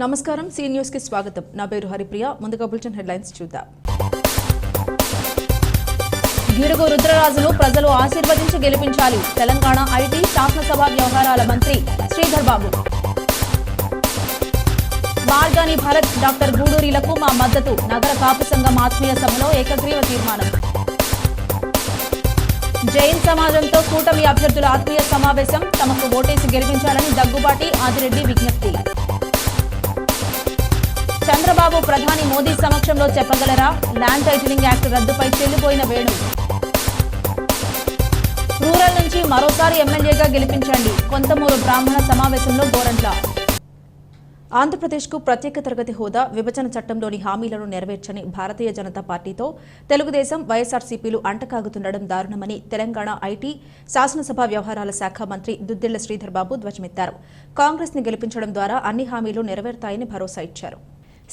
నమస్కారం see news కి స్వాగతం. నా పేరు హరిప్రియ. ముందుగా బులెటిన్ హెడ్లైన్స్ చూద్దాం. గిడుగు రుద్రరాజును ప్రజలు ఆశీర్వదించి గెలిపించాలి. తెలంగాణ ఐటీ శాసనసభ వ్యవహారాల మంత్రి శ్రీధర్ బాబు. మార్గాని భరత్ డాక్టర్ గూడూరిలకు మా మద్దతు. నగర కాపు సంఘం ఆత్మీయ సభలో ఏకగ్రీవ తీర్మానం. జైన్ సమాజంతో కూటమి అభ్యర్థుల ఆత్మీయ సమావేశం. తమకు ఓటేసి గెలిపించాలని దగ్గుబాటి ఆదిరెడ్డి విజ్ఞప్తి. చంద్రబాబు ప్రధాని మోదీ సమక్షంలో చెప్పగలరా? ల్యాండ్ టైటిలింగ్ యాక్ట్ రద్దుపై చెల్లిపోయిన వేణు. రూరల్ నుంచి మరోసారి ఎమ్మెల్యేగా గెలిపించండి. కొంతమూరు బ్రాహ్మణ సమావేశంలో గోరంట్ల. ఆంధ్రప్రదేశ్కు ప్రత్యేక తరగతి హోదా, విభజన చట్టంలోని హామీలను నెరవేర్చని భారతీయ జనతా పార్టీతో తెలుగుదేశం, వైఎస్ఆర్సీపీలు అంటకాగుతుండడం దారుణమని తెలంగాణ ఐటీ శాసనసభ వ్యవహారాల శాఖ మంత్రి దుద్దిళ్ల శ్రీధర్ బాబు ధ్వజమెత్తారు. కాంగ్రెస్ ని గెలిపించడం ద్వారా అన్ని హామీలు నెరవేరుతాయని భరోసా ఇచ్చారు.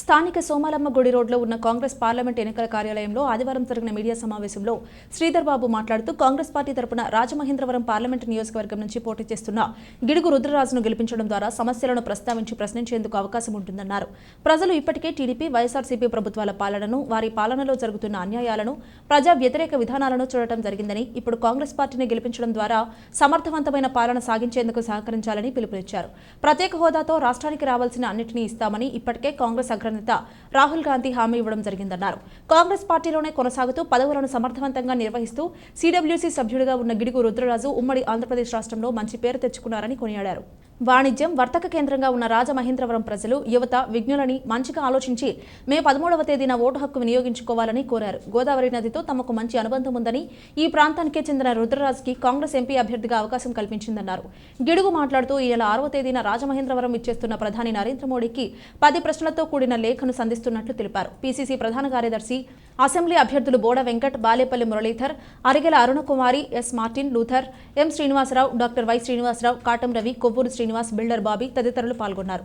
స్థానిక సోమాలమ్మ గుడి రోడ్లో ఉన్న కాంగ్రెస్ పార్లమెంట్ ఎన్నికల కార్యాలయంలో ఆదివారం జరిగిన మీడియా సమావేశంలో శ్రీధర్ బాబు మాట్లాడుతూ కాంగ్రెస్ పార్టీ తరపున రాజమహేంద్రవరం పార్లమెంటు నియోజకవర్గం నుంచి పోటీ చేస్తున్న గిడుగు రుద్రరాజును గెలిపించడం ద్వారా సమస్యలను ప్రస్తావించి ప్రశ్నించేందుకు అవకాశం ఉంటుందన్నారు. ప్రజలు ఇప్పటికే టీడీపీ, వైఎస్ఆర్సీపీ ప్రభుత్వాల పాలనను, వారి పాలనలో జరుగుతున్న అన్యాయాలను, ప్రజా వ్యతిరేక విధానాలను చూడటం జరిగిందని, ఇప్పుడు కాంగ్రెస్ పార్టీని గెలిపించడం ద్వారా సమర్థవంతమైన పాలన సాగించేందుకు సహకరించాలని పిలుపునిచ్చారు. ప్రత్యేక హోదాతో రాష్ట్రానికి రావాల్సిన అన్నింటినీ ఇస్తామని ఇప్పటికే కాంగ్రెస్ అగ్రనేత రాహుల్ గాంధీ హామీ ఇవ్వడం జరిగిందన్నారు. కాంగ్రెస్ పార్టీలోనే కొనసాగుతూ పదవులను సమర్థవంతంగా నిర్వహిస్తూ సీడబ్ల్యూసీ సభ్యుడిగా ఉన్న గిడుగు రుద్రరాజు ఉమ్మడి ఆంధ్రప్రదేశ్ రాష్ట్రంలో మంచి పేరు తెచ్చుకున్నారని కొనియాడారు. వాణిజ్యం, వర్తక కేంద్రంగా ఉన్న రాజమహేంద్రవరం ప్రజలు, యువత, విజ్ఞులని మంచిగా ఆలోచించి మే 13వ తేదీన ఓటు హక్కు వినియోగించుకోవాలని కోరారు. గోదావరి నదితో తమకు మంచి అనుబంధం ఉందని, ఈ ప్రాంతానికే చెందిన రుద్రరాజుకి కాంగ్రెస్ ఎంపీ అభ్యర్థిగా అవకాశం కల్పించిందన్నారు. గిడుగు మాట్లాడుతూ ఈ నెల 6వ తేదీన రాజమహేంద్రవరం ఇచ్చేస్తున్న ప్రధాని నరేంద్ర మోడీకి 10 ప్రశ్నలతో కూడిన లేఖను సంధిస్తున్నట్లు తెలిపారు. పీసీసీ ప్రధాన కార్యదర్శి, అసెంబ్లీ అభ్యర్థులు Boda Venkat, Balepalli Muralidhar, Arigela Arunakumari, S Martin Luther, M Srinivasarao, doctor Y Srinivasarao, Katam Ravi, Kovvuru Srinivas, builder Bobby తదితరులు పాల్గొన్నారు.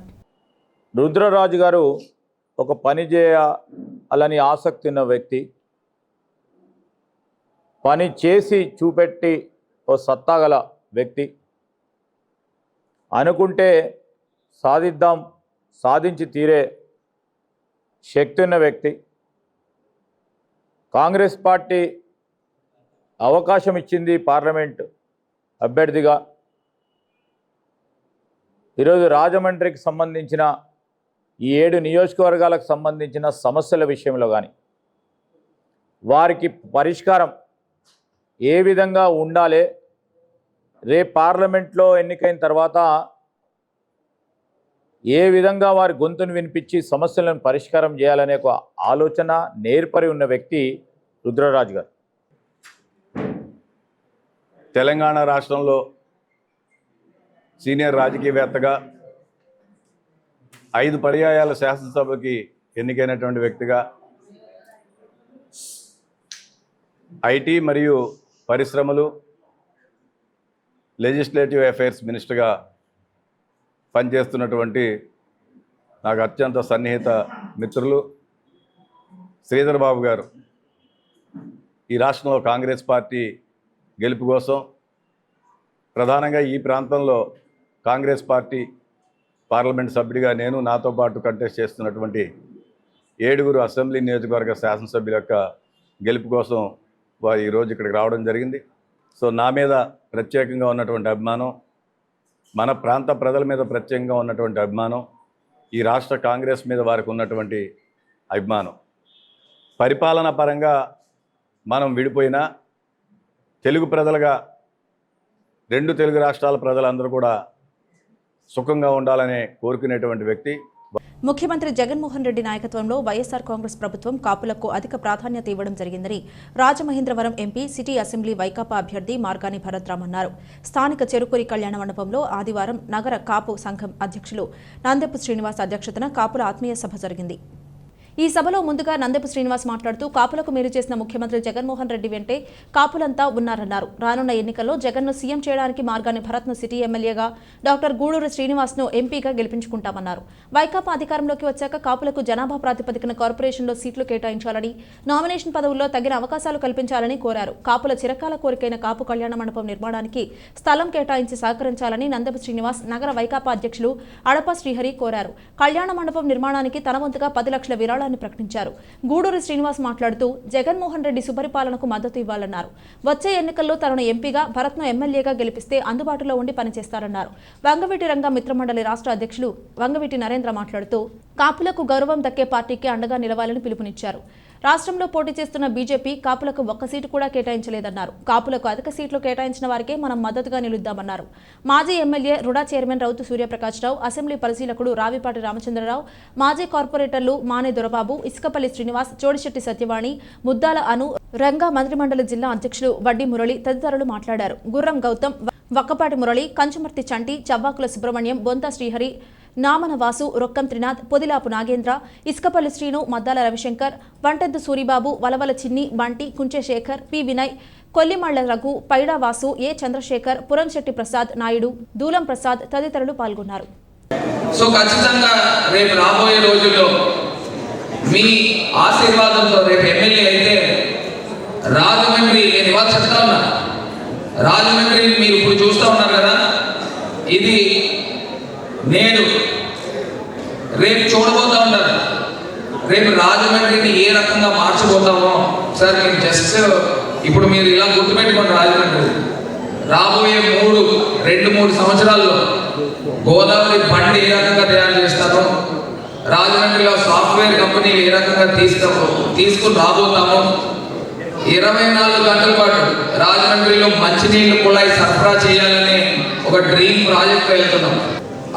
రుద్రరాజు గారు ఒక పని చేయాలని ఆసక్తి ఉన్న వ్యక్తి, పని చేసి చూపెట్టి ఓ సత్తాగల వ్యక్తి, అనుకుంటే సాధిద్దాం, సాధించి తీరే శక్తి ఉన్న వ్యక్తి. కాంగ్రెస్ పార్టీ అవకాశం ఇచ్చింది పార్లమెంట్ అభ్యర్థిగా. ఈరోజు రాజమండ్రికి సంబంధించిన ఈ 7 నియోజకవర్గాలకు సంబంధించిన సమస్యల విషయంలో కానీ, వారికి పరిష్కారం ఏ విధంగా ఉండాలి, రేపు పార్లమెంట్లో ఎన్నికైన తర్వాత ఏ విధంగా వారి గొంతును వినిపించి సమస్యలను పరిష్కారం చేయాలనే ఒక ఆలోచన, నేర్పరి ఉన్న వ్యక్తి రుద్రరాజు గారు. తెలంగాణ రాష్ట్రంలో సీనియర్ రాజకీయవేత్తగా 5 పర్యాయాల శాసనసభకి ఎన్నికైనటువంటి వ్యక్తిగా, ఐటీ మరియు పరిశ్రమలు, లెజిస్లేటివ్ అఫైర్స్ మినిస్టర్గా పనిచేస్తున్నటువంటి నాకు అత్యంత సన్నిహిత మిత్రులు శ్రీధర్ బాబు గారు ఈ రాష్ట్రంలో కాంగ్రెస్ పార్టీ గెలుపు కోసం, ప్రధానంగా ఈ ప్రాంతంలో కాంగ్రెస్ పార్టీ పార్లమెంట్ సభ్యుడిగా నేను, నాతో పాటు కంటెస్ట్ చేస్తున్నటువంటి 7 అసెంబ్లీ నియోజకవర్గ శాసనసభ్యుల యొక్క గెలుపు కోసం వారు ఈరోజు ఇక్కడికి రావడం జరిగింది. సో నా మీద ప్రత్యేకంగా ఉన్నటువంటి అభిమానం, మన ప్రాంత ప్రజల మీద ప్రత్యేకంగా ఉన్నటువంటి అభిమానం, ఈ రాష్ట్ర కాంగ్రెస్ మీద వారికి ఉన్నటువంటి అభిమానం, పరిపాలన పరంగా మనం విడిపోయినా తెలుగు ప్రజలుగా 2 తెలుగు రాష్ట్రాల ప్రజలందరూ కూడా సుఖంగా ఉండాలని కోరుకునేటువంటి వ్యక్తి. ముఖ్యమంత్రి జగన్మోహన్ రెడ్డి నాయకత్వంలో వైఎస్ఆర్ కాంగ్రెస్ ప్రభుత్వం కాపులకు అధిక ప్రాధాన్యత ఇవ్వడం జరిగిందని Rajamahendravaram MP, city assembly Vaikapa అభ్యర్థి మార్గాని భరత్ అన్నారు. స్థానిక చెరుకూరి కళ్యాణ మండపంలో ఆదివారం నగర కాపు సంఘం అధ్యక్షులు నందెపు శ్రీనివాస్ అధ్యక్షతన కాపుల ఆత్మీయ సభ జరిగింది. ఈ సభలో ముందుగా నందెపు శ్రీనివాస్ మాట్లాడుతూ కాపులకు మేలు చేసిన ముఖ్యమంత్రి జగన్మోహన్ రెడ్డి వెంటే కాపులంతా ఉన్నారన్నారు. రానున్న ఎన్నికల్లో జగన్ను సీఎం చేయడానికి మార్గాన్ని భరత్ను సిటీ ఎమ్మెల్యేగా డాక్టర్ గూడూరు శ్రీనివాస్ను ఎంపీగా గెలిపించుకుంటామన్నారు. వైకాపా అధికారంలోకి వచ్చాక కాపులకు జనాభా ప్రాతిపదికన కార్పొరేషన్లో సీట్లు కేటాయించాలని, నామినేషన్ పదవుల్లో తగిన అవకాశాలు కల్పించాలని కోరారు. కాపుల చిరకాల కోరికైన కాపు కళ్యాణ మండపం నిర్మాణానికి స్థలం కేటాయించి సహకరించాలని నందెపు శ్రీనివాస్ నగర వైకాపా అధ్యక్షులు అడప శ్రీహరి కోరారు. కళ్యాణ మండపం నిర్మాణానికి తన వంతుగా 10 లక్షల విరాళాన్ని ప్రకటించారు. గూడూరు శ్రీనివాస్ మాట్లాడుతూ జగన్మోహన్ రెడ్డి సుపరిపాలనకు మద్దతు ఇవ్వాలన్నారు. వచ్చే ఎన్నికల్లో తనను ఎంపీగా, భరత్ను ఎమ్మెల్యేగా గెలిపిస్తే అందుబాటులో ఉండి పనిచేస్తారన్నారు. వంగవీటి రంగ మిత్రమండలి రాష్ట్ర అధ్యక్షులు వంగవీటి నరేంద్ర మాట్లాడుతూ కాపులకు గౌరవం దక్కే పార్టీకి అండగా నిలవాలని పిలుపునిచ్చారు. రాష్ట్రంలో పోటీ చేస్తున్న బీజేపీ కాపులకు ఒక్క సీటు కూడా కేటాయించలేదన్నారు. కాపులకు అధిక సీట్లు కేటాయించిన వారికే మనం మద్దతుగా నిలుద్దామన్నారు. మాజీ MLA RUDA chairman Rautu Suryaprakashrao, assembly పరిశీలకుడు రావిపాటి రామచంద్రరావు, మాజీ కార్పొరేటర్లు మానే దొరబాబు, ఇసుకపల్లి శ్రీనివాస్, చోడిశెట్టి సత్యవాణి, ముద్దాల అను, రంగా మంత్రిమండలి జిల్లా అధ్యక్షులు వడ్డీ మురళి తదితరులు మాట్లాడారు. గుర్రం గౌతమ్, వక్కపాటి మురళి, కంచుమర్తి చంటి, చవ్వాకుల సుబ్రహ్మణ్యం, బొంత శ్రీహరి, నామన వాసు, రొక్కం త్రినాథ్, పొదిలాపు నాగేంద్ర, ఇసుకపల్లి శ్రీను, మద్దాల రవిశంకర్, వంటెద్దు సూరిబాబు, వలవల చిన్ని, బంటి, కుంచె శేఖర్, పి వినయ్, కొల్లిమళ్ల రఘు, పైడా వాసు, ఏ చంద్రశేఖర్, పురంశెట్టి ప్రసాద్ నాయుడు, దూలం ప్రసాద్ తదితరులు పాల్గొన్నారు. సో ఖచ్చితంగా రేపు రాబోయే రోజుల్లో మీ ఆశీర్వాదంతో రేపు ఎమ్మెల్యే అయితే రాజమండ్రి, నేను ఇవాళ చెప్తా ఉన్నా, రాజమండ్రి మీరు ఇప్పుడు చూస్తూ ఉన్నారు కదా, ఇది నేను రేపు చూడబోతా ఉంటాను. రేపు రాజమండ్రిని ఏ రకంగా మార్చబోతామో సార్ మీరు జస్ట్ ఇప్పుడు మీరు ఇలా గుర్తుపెట్టుకోండి. రాజమండ్రి రాబోయే 2-3 సంవత్సరాల్లో గోదావరి బండి ఏ రకంగా తయారు చేస్తారో, రాజమండ్రిలో సాఫ్ట్వేర్ కంపెనీలు ఏ రకంగా తీసుకుని రాబోతామో, 24 గంటల పాటు రాజమండ్రిలో మంచినీళ్ళు కుళాయి సరఫరా చేయాలని ఒక డ్రీమ్ ప్రాజెక్ట్ వెళ్తున్నాం.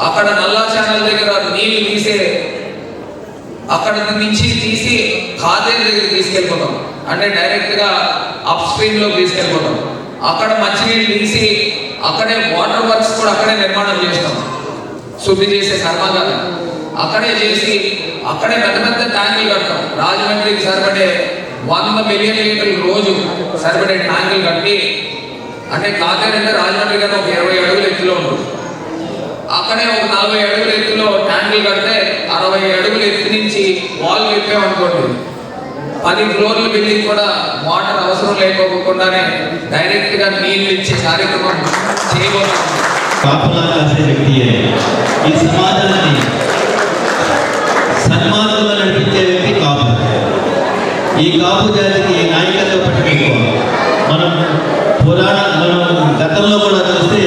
అక్కడ నల్లా ఛానల్ దగ్గర నీళ్లు అక్కడ నుంచి తీసి ఖాదేర్ దగ్గరికి తీసుకెళ్ళిపోతాం. అంటే డైరెక్ట్గా అప్ స్ట్రీమ్లో తీసుకెళ్ళిపోతాం. అక్కడ మంచినీళ్ళు తీసి అక్కడే వాటర్ వర్క్స్ కూడా అక్కడే నిర్మాణం చేస్తాం. శుద్ధి చేసే కర్మాగారం అక్కడే చేసి అక్కడే పెద్ద ట్యాంకులు కడతాం. రాజమండ్రికి సరిపడే 100 మిలియన్ లీటర్లు రోజు సరిపడే ట్యాంకులు కట్టి, అంటే ఖాదేర్ అంటే రాజమండ్రి గారు ఒక 20 అడుగుల ఎత్తులో ఉంటుంది. అక్కడే ఒక 40 అడుగుల ఎత్తులో ట్యాంకులు కడితే 60 అడుగుల ఎత్తు నుంచి వాల్ విప్పామనుకోండి, 10 ఫ్లోర్ల బిల్డింగ్ కూడా వాటర్ అవసరం లేకపోకుండానే డైరెక్ట్ గా నీళ్లు ఇచ్చే కార్యక్రమం చేయబోతున్నాం. ఈ సమాజాన్ని సన్మానంగా నడిపించే వ్యక్తి కాపు. ఈ కాపు జాతికి నాయకత్వం పట్టుకో. మనం గతంలో కూడా చూస్తే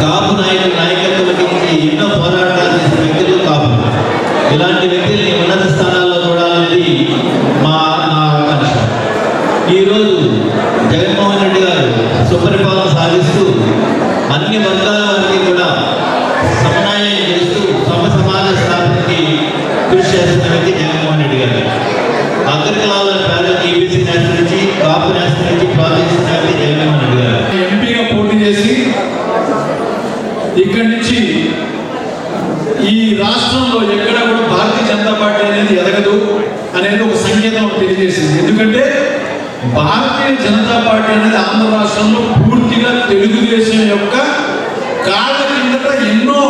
కాపు నాయకత్వం వహించి ఎన్నో పోరాటాలు చేసిన వ్యక్తులు కాపు. ఇలాంటి వ్యక్తుల్ని ఉన్నత స్థానాల్లో చూడాలనేది నా ఆకాంక్ష. ఈరోజు జగన్మోహన్ రెడ్డి గారు సుపరిపాలన సాగిస్తూ అన్ని వర్గాల వారికి కూడా సమన్వయం చేస్తూ సమాజ స్థాపనకి కృషి చేస్తున్న వ్యక్తి జగన్మోహన్ రెడ్డి గారు. అగ్రకులాల పేదలకు ఈబీసీ నేషనల్ నుంచి, కాపు నేషనల్ నుంచి ప్రోత్సహిస్తున్న వ్యక్తి జగన్మోహన్ రెడ్డి గారు. ఎంపీగా పోటీ చేసి ఇక్కడి నుంచి ఈ రాష్ట్రంలో ఎక్కడ కూడా భారతీయ జనతా పార్టీ అనేది ఎదగదు అనేది ఒక సంకేతం తెలియజేసింది. ఎందుకంటే భారతీయ జనతా పార్టీ అనేది ఆంధ్ర రాష్ట్రంలో పూర్తిగా తెలుగుదేశం యొక్క కాళ్ళ కిందట ఎన్నో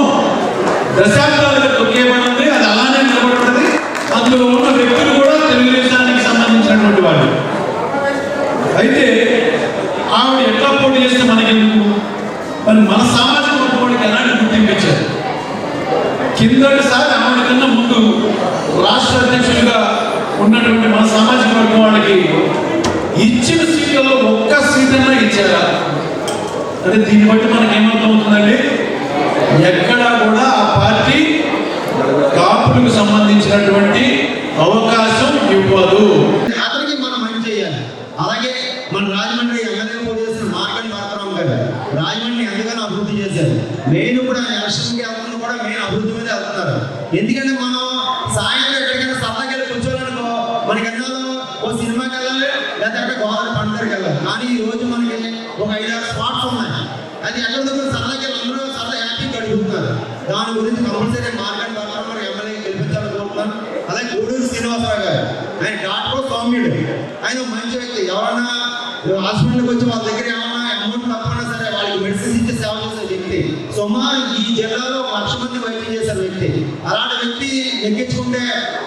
దశాబ్దాలుగా తొక్కేయబడింది. అది అలానే నిలబడుతుంది. అందులో ఉన్న వ్యక్తులు కూడా తెలుగుదేశానికి సంబంధించినటువంటి వాళ్ళు. అయితే ఆవిడ ఎట్లా పోటీ చేస్తే మనకెందుకు, మరి మన సామాజిక వర్గానికి ఎలాంటి గుర్తింపు ఇచ్చారు? కిందటిసారి ఆవిడ కన్నా ముందు రాష్ట్ర అధ్యక్షులుగా ఉన్నటువంటి మన సామాజిక వర్గం వాళ్ళకి ఇచ్చిన సీట్లలో ఒక్క సీటన్నా ఇచ్చారా? అంటే దీన్ని బట్టి మనకి ఏమర్థమవుతుందండి, ఎక్కడా కూడా ఆ పార్టీ కాపులకు సంబంధించినటువంటి అవకాశం ఇవ్వదు. అతనికి మనం మంచి చేయాలి. అలాగే మన రాజమండ్రి ఎమ్మెల్యే పోటీ చేసిన మార్గన్ భారతరామ్ గారు రాజమండ్రి ఎంతగానో అభివృద్ధి చేశారు. మెయిన్ కూడా ఎలక్షన్కి వెళ్తున్న కూడా మెయిన్ అభివృద్ధి మీద వెళ్తున్నారు. ఎందుకంటే మనం సాయంత్రం ఎక్కడికైనా సరదాకి వెళ్ళి కూర్చోవాలనుకో, మనకి ఎన్నో ఓ సినిమాకి వెళ్ళాలి, లేకపోతే గోదావరి పండుగకి వెళ్ళాలి. కానీ ఈ రోజు మనకి ఒక 5-6 స్పాట్స్ ఉన్నాయి. అది ఎక్కడ దగ్గర సరదాకి వెళ్ళి అందరూ సరదా హ్యాపీగా అడుగుతున్నారు. దాని గురించి కంపల్సరీ మార్గన్ భారతరామ్ గారు ఎమ్మెల్యే గెలిపించాలని కోరుతున్నాను. అలాగే గూడూరు శ్రీనివాసరావు ఆయన డాక్టర్ సౌమ్యుడు, ఆయన మంచి వ్యక్తి. ఎవరన్నా హాస్పిటల్కి వచ్చి వాళ్ళ దగ్గర ఏమన్నా అమౌంట్ తప్పకుండా సరే వాళ్ళకి మెడిసిన్స్ ఇచ్చి సేవ చేసే వ్యక్తి. సుమారు ఈ జిల్లాలో 1,00,000 మంది వైద్యం చేసే వ్యక్తి. అలాంటి వ్యక్తి ఎక్కించుకుంటే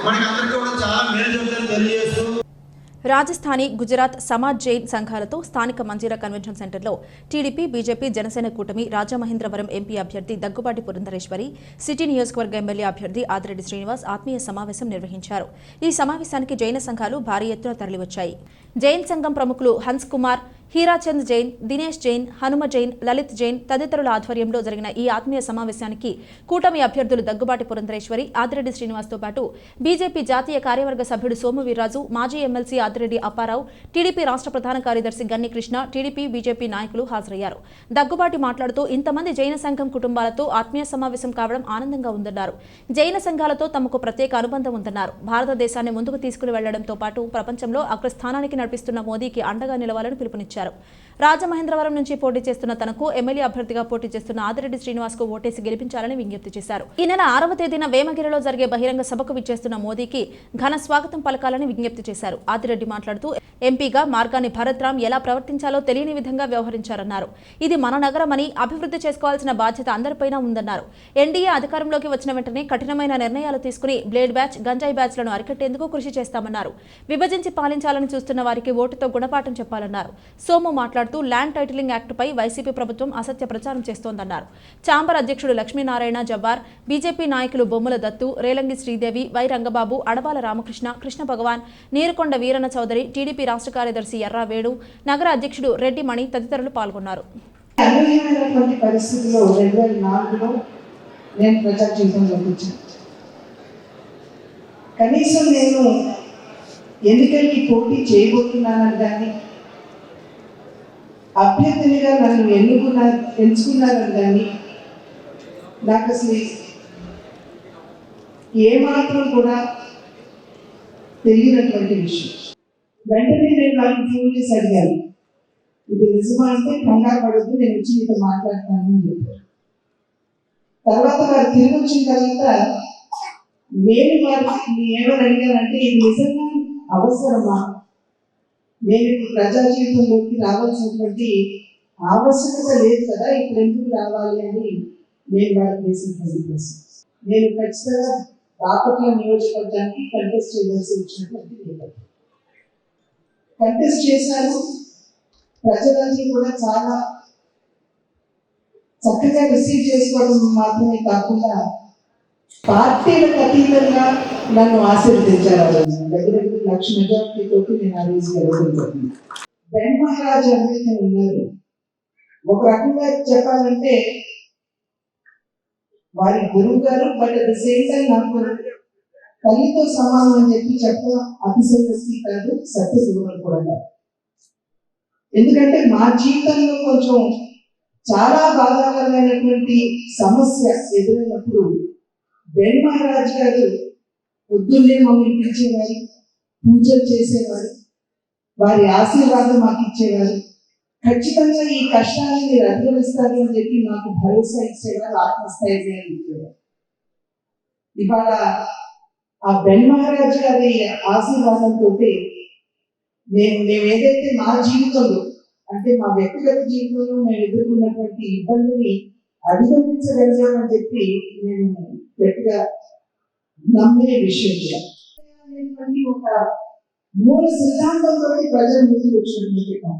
మనకి అందరికీ కూడా చాలా మేలు జరుగుతుందని తెలియజేస్తూ రాజస్థానీ, గుజరాత్, సమాజ్ జైన్ సంఘాలతో స్థానిక మంజీరా కన్వెన్షన్ సెంటర్లో టీడీపీ, బీజేపీ, జనసేన కూటమి రాజమహేంద్రవరం ఎంపీ అభ్యర్థి దగ్గుబాటి పురంధరేశ్వరి, సిటీ నియోజకవర్గ ఎమ్మెల్యే అభ్యర్థి ఆదిరెడ్డి శ్రీనివాస్ ఆత్మీయ సమావేశం నిర్వహించారు. ఈ సమావేశానికి జైన సంఘాలు భారీ ఎత్తున తరలివచ్చాయి. జైన్ సంఘం ప్రముఖులు హన్స్ కుమార్, హీరాచంద్ జైన్, దినేష్ జైన్, హనుమ జైన్, లలిత్ జైన్ తదితరుల ఆధ్వర్యంలో జరిగిన ఈ ఆత్మీయ సమావేశానికి కూటమి అభ్యర్థులు దగ్గుబాటి పురంధరేశ్వరి, ఆదిరెడ్డి శ్రీనివాస్తో పాటు బీజేపీ జాతీయ కార్యవర్గ సభ్యుడు సోము వీర్రాజు, మాజీ ఎమ్మెల్సీ ఆదిరెడ్డి అప్పారావు, టీడీపీ రాష్ట్ర ప్రధాన కార్యదర్శి గన్ని కృష్ణ, టీడీపీ, బీజేపీ నాయకులు హాజరయ్యారు. దగ్గుబాటి మాట్లాడుతూ ఇంతమంది జైన సంఘం కుటుంబాలతో ఆత్మీయ సమావేశం కావడం ఆనందంగా ఉందన్నారు. జైన సంఘాలతో తమకు ప్రత్యేక అనుబంధం ఉందన్నారు. భారతదేశాన్ని ముందుకు తీసుకుని వెళ్లడంతో పాటు ప్రపంచంలో అగ్రస్థానానికి నడిపిస్తున్న మోదీకి అండగా నిలవాలని పిలుపునిచ్చారు. రాజమహేంద్రవరం నుంచి పోటీ చేస్తున్న తనకు ఎమ్మెల్యే అభ్యర్థిగా పోటీ చేస్తున్న ఆదిరెడ్డి శ్రీనివాస్ కు ఓటేసి గెలిపించాలని విజ్ఞప్తి చేశారు. ఈ నెల 6వ తేదీన వేమగిరిలో జరిగే బహిరంగ సభకు విచ్చేస్తున్న మోదీకి ఘన స్వాగతం పలకాలని విజ్ఞప్తి చేశారు. ఆదిరెడ్డి మాట్లాడుతూ ఎంపీగా మార్గాన్ని భరత్ రామ్ ఎలా ప్రవర్తించాలో తెలియని విధంగా వ్యవహరించారన్నారు. ఇది మన నగరమని అభివృద్ధి చేసుకోవాల్సిన బాధ్యత అందరిపైన ఉందన్నారు. ఎన్డీఏ అధికారంలోకి వచ్చిన వెంటనే కఠినమైన నిర్ణయాలు తీసుకుని బ్లేడ్ బ్యాచ్, గంజాయి బ్యాచ్లను అరికట్టేందుకు కృషి చేస్తామన్నారు. విభజించి పాలించాలని చూస్తున్న వారికి ఓటుతో గుణపాఠం చెప్పాలన్నారు. సోము మాట్లాడుతూ ల్యాండ్ టైటిలింగ్ యాక్టుపై వైసీపీ ప్రభుత్వం అసత్య ప్రచారం చేస్తోందన్నారు. చాంబర్ అధ్యక్షుడు లక్ష్మీనారాయణ జవ్వార్, బీజేపీ నాయకులు బొమ్మల దత్తు, రేలంగి శ్రీదేవి, వై రంగబాబు, అడబాల రామకృష్ణ, కృష్ణ భగవాన్, నీరుకొండ వీరన్న చౌదరి, టీడీపీ రాష్ట్ర కార్యదర్శి ఎర్రా వేణు, నగర అధ్యక్షుడు రెడ్డి మణి తదితరులు పాల్గొన్నారు. అనూహ్యమైనటువంటి పరిస్థితుల్లో 2004లో నేను ప్రజా జీవితంలోకి వచ్చాను. కనీసం నేను ఎన్నికలకి పోటీ చేయబోతున్నానని కానీ, అభ్యర్థినిగా నన్ను ఎంచుకున్నారని కానీ నాకు అసలు ఏమాత్రం కూడా తెలియనటువంటి విషయం. వెంటనే నేను వాళ్ళకి ఫోన్ చేసి అడిగాను, ఇది నిజమా అంటే కంగారు పడద్దు, నేను వచ్చి మీతో మాట్లాడతాను అని చెప్పారు. తర్వాత వారు తిరిగి వచ్చిన తర్వాత నేను వారికి ఏమని అడిగానంటే, ఇది నిజంగా అవసరమా? నేను ఇప్పుడు ప్రజా జీవితంలోకి రావాల్సినటువంటి ఆవశ్యకత లేదు కదా, ఇప్పుడు ఎందుకు రావాలి అని నేను వారికి వేసినటువంటి ప్రశ్న. నేను ఖచ్చితంగా బాపట్ల నియోజకవర్గానికి కంటెస్ట్ చేయవలసి వచ్చినటువంటి నేపథ్యం. కంటెస్ట్ చేశాను. ప్రజలందరూ కూడా చాలా చక్కగా రిసీవ్ చేసుకోవడం మాత్రమే కాకుండా పార్టీలకు అతీతంగా నన్ను ఆశీర్వదించారు. ఆ రోజు దగ్గర 1,00,000 మెజార్టీతో నేను ఆ రోజు గెలవగలిగాను. బెన్ మహారాజ్ ఎవరైతే ఉన్నారు, ఒక రకంగా చెప్పాలంటే వారి గురువు గారు, but at the same time నాకు తల్లితో సమానం అని చెప్పి చెప్పడం అతిశయోక్తి కాదు, సత్య దూరం కూడా కాదు. ఎందుకంటే మా జీవితంలో కొంచెం చాలా బాధాకరమైనటువంటి సమస్య ఎదురైనప్పుడు బెన్ మహారాజ్ గారు పొద్దున్నే మమ్మల్ని పిలిచేవారు, పూజలు చేసేవారు, వారి ఆశీర్వాదం మాకు ఇచ్చేవారు. ఖచ్చితంగా ఈ కష్టాన్ని మీరు అధిగమిస్తారు అని చెప్పి మాకు భరోసా ఇచ్చేవారు, ఆత్మస్థైర్యాన్ని ఇచ్చేవారు. ఇవాళ ఆ బెన్ మహారాజ్ గారి ఆశీర్వాదంతో మేము ఏదైతే మా జీవితంలో అంటే మా వ్యక్తిగత జీవితంలో మేము ఎదుర్కొన్నటువంటి ఇబ్బందిని అధిగమించగలిగామని చెప్పి నేను గట్టిగా నమ్మే విషయం. ఒక మూల సిద్ధాంతంతో ప్రజలు ముందుకు వచ్చినటువంటి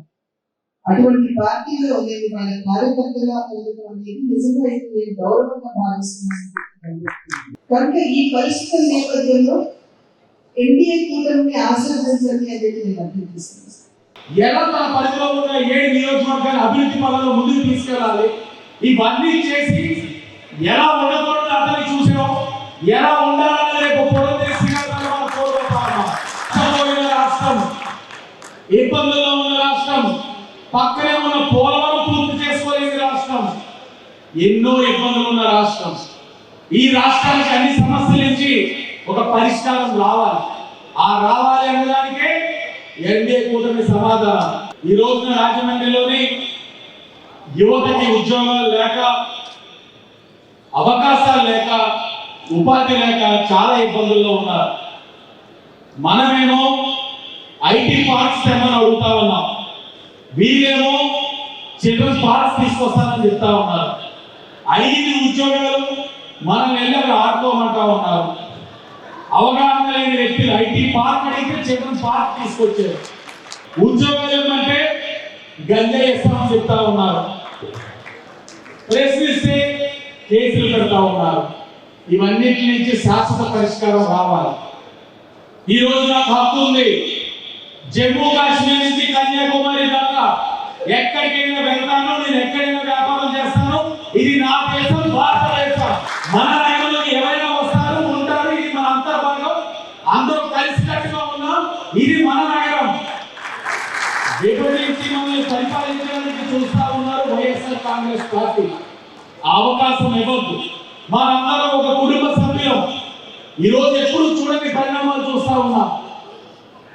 అటువంటి పార్టీలో నేను వాళ్ళ కార్యకర్తగా పొందడం అనేది నిజంగా నేను గౌరవంగా భావిస్తున్నాను. కనుక ఈ పరిస్థితుల నేపథ్యంలో ఎన్డీఏ కూటమిని ఆశీర్వదించాలి అనేది నేను అభ్యర్థిస్తున్నాను. ఎలా మన పరిధిలో ఉన్న 7 నియోజకవర్గాల అభివృద్ధి పనులను ముందుకు తీసుకెళ్ళాలి, ఇవన్నీ చేసి ఎలా ఉండకూడదు అతన్ని చూసాం, ఎలా ఉండాలని రేపు పోయిన రాష్ట్రం, ఇబ్బందుల్లో ఉన్న రాష్ట్రం, పక్కనే ఉన్న పోలవరం పూర్తి చేసుకోలేని రాష్ట్రం, ఎన్నో ఇబ్బందులు ఉన్న రాష్ట్రం. ఈ రాష్ట్రానికి అన్ని సమస్యల నుంచి ఒక పరిష్కారం రావాలి. ఆ రావాలి అనడానికే ఎన్డీఏ కూటమి సమాధానం. ఈ రోజున రాజమండ్రిలోని యువతకి ఉద్యోగాలు లేక, అవకాశాలు లేక, ఉపాధి లేక చాలా ఇబ్బందుల్లో ఉన్నారు. మనమేమో ఐటీ పార్క్స్ తెమ్మని అడుగుతా ఉన్నాం, వీళ్ళేమో చిల్డ్రన్స్ పార్క్స్ తీసుకొస్తానని చెప్తా ఉన్నారు. 5 ఉద్యోగాలు మనం వెళ్ళి ఆడుకోమంటా ఉన్నారు. అవగాహన లేని వ్యక్తులు ఐటీ పార్క్ అడిగితే చిల్డ్రన్స్ పార్క్ తీసుకొచ్చారు. ఉద్యోగాలు ఏమంటే గంజా ఇస్తామని చెప్తా ఉన్నారు. ప్రశ్నిస్తే కేసులు పెడతా ఉన్నారు. ఇవన్నిటి నుంచి శాశ్వత పరిష్కారం రావాలి. ఈ రోజు నాకు హక్కు ఉంది. జమ్మూ కాశ్మీర్ నుంచి కన్యాకుమారి దాకా ఎక్కడికైనా వెళ్తాను, నేను ఎక్కడైనా వ్యాపారం చేస్తాను. ఇది నా దేశం, భారతదేశం. మన రంగంలోకి ఎవరైనా వస్తారు, ఉంటారు. ఇది మన అంతర్భాగం. అందరూ కలిసికట్టుగా ఉన్నాం. ఇది మన నగరం. విభజించి మనల్ని పరిపాలించడానికి చూస్తా ఉన్నారు వైఎస్ఆర్ కాంగ్రెస్ పార్టీ. అవకాశం ఇవ్వద్దు. మనందరం ఒక కుటుంబ సభ్యులం. ఈరోజు ఎప్పుడు చూడని పరిణామాలు చూస్తా ఉన్నాం.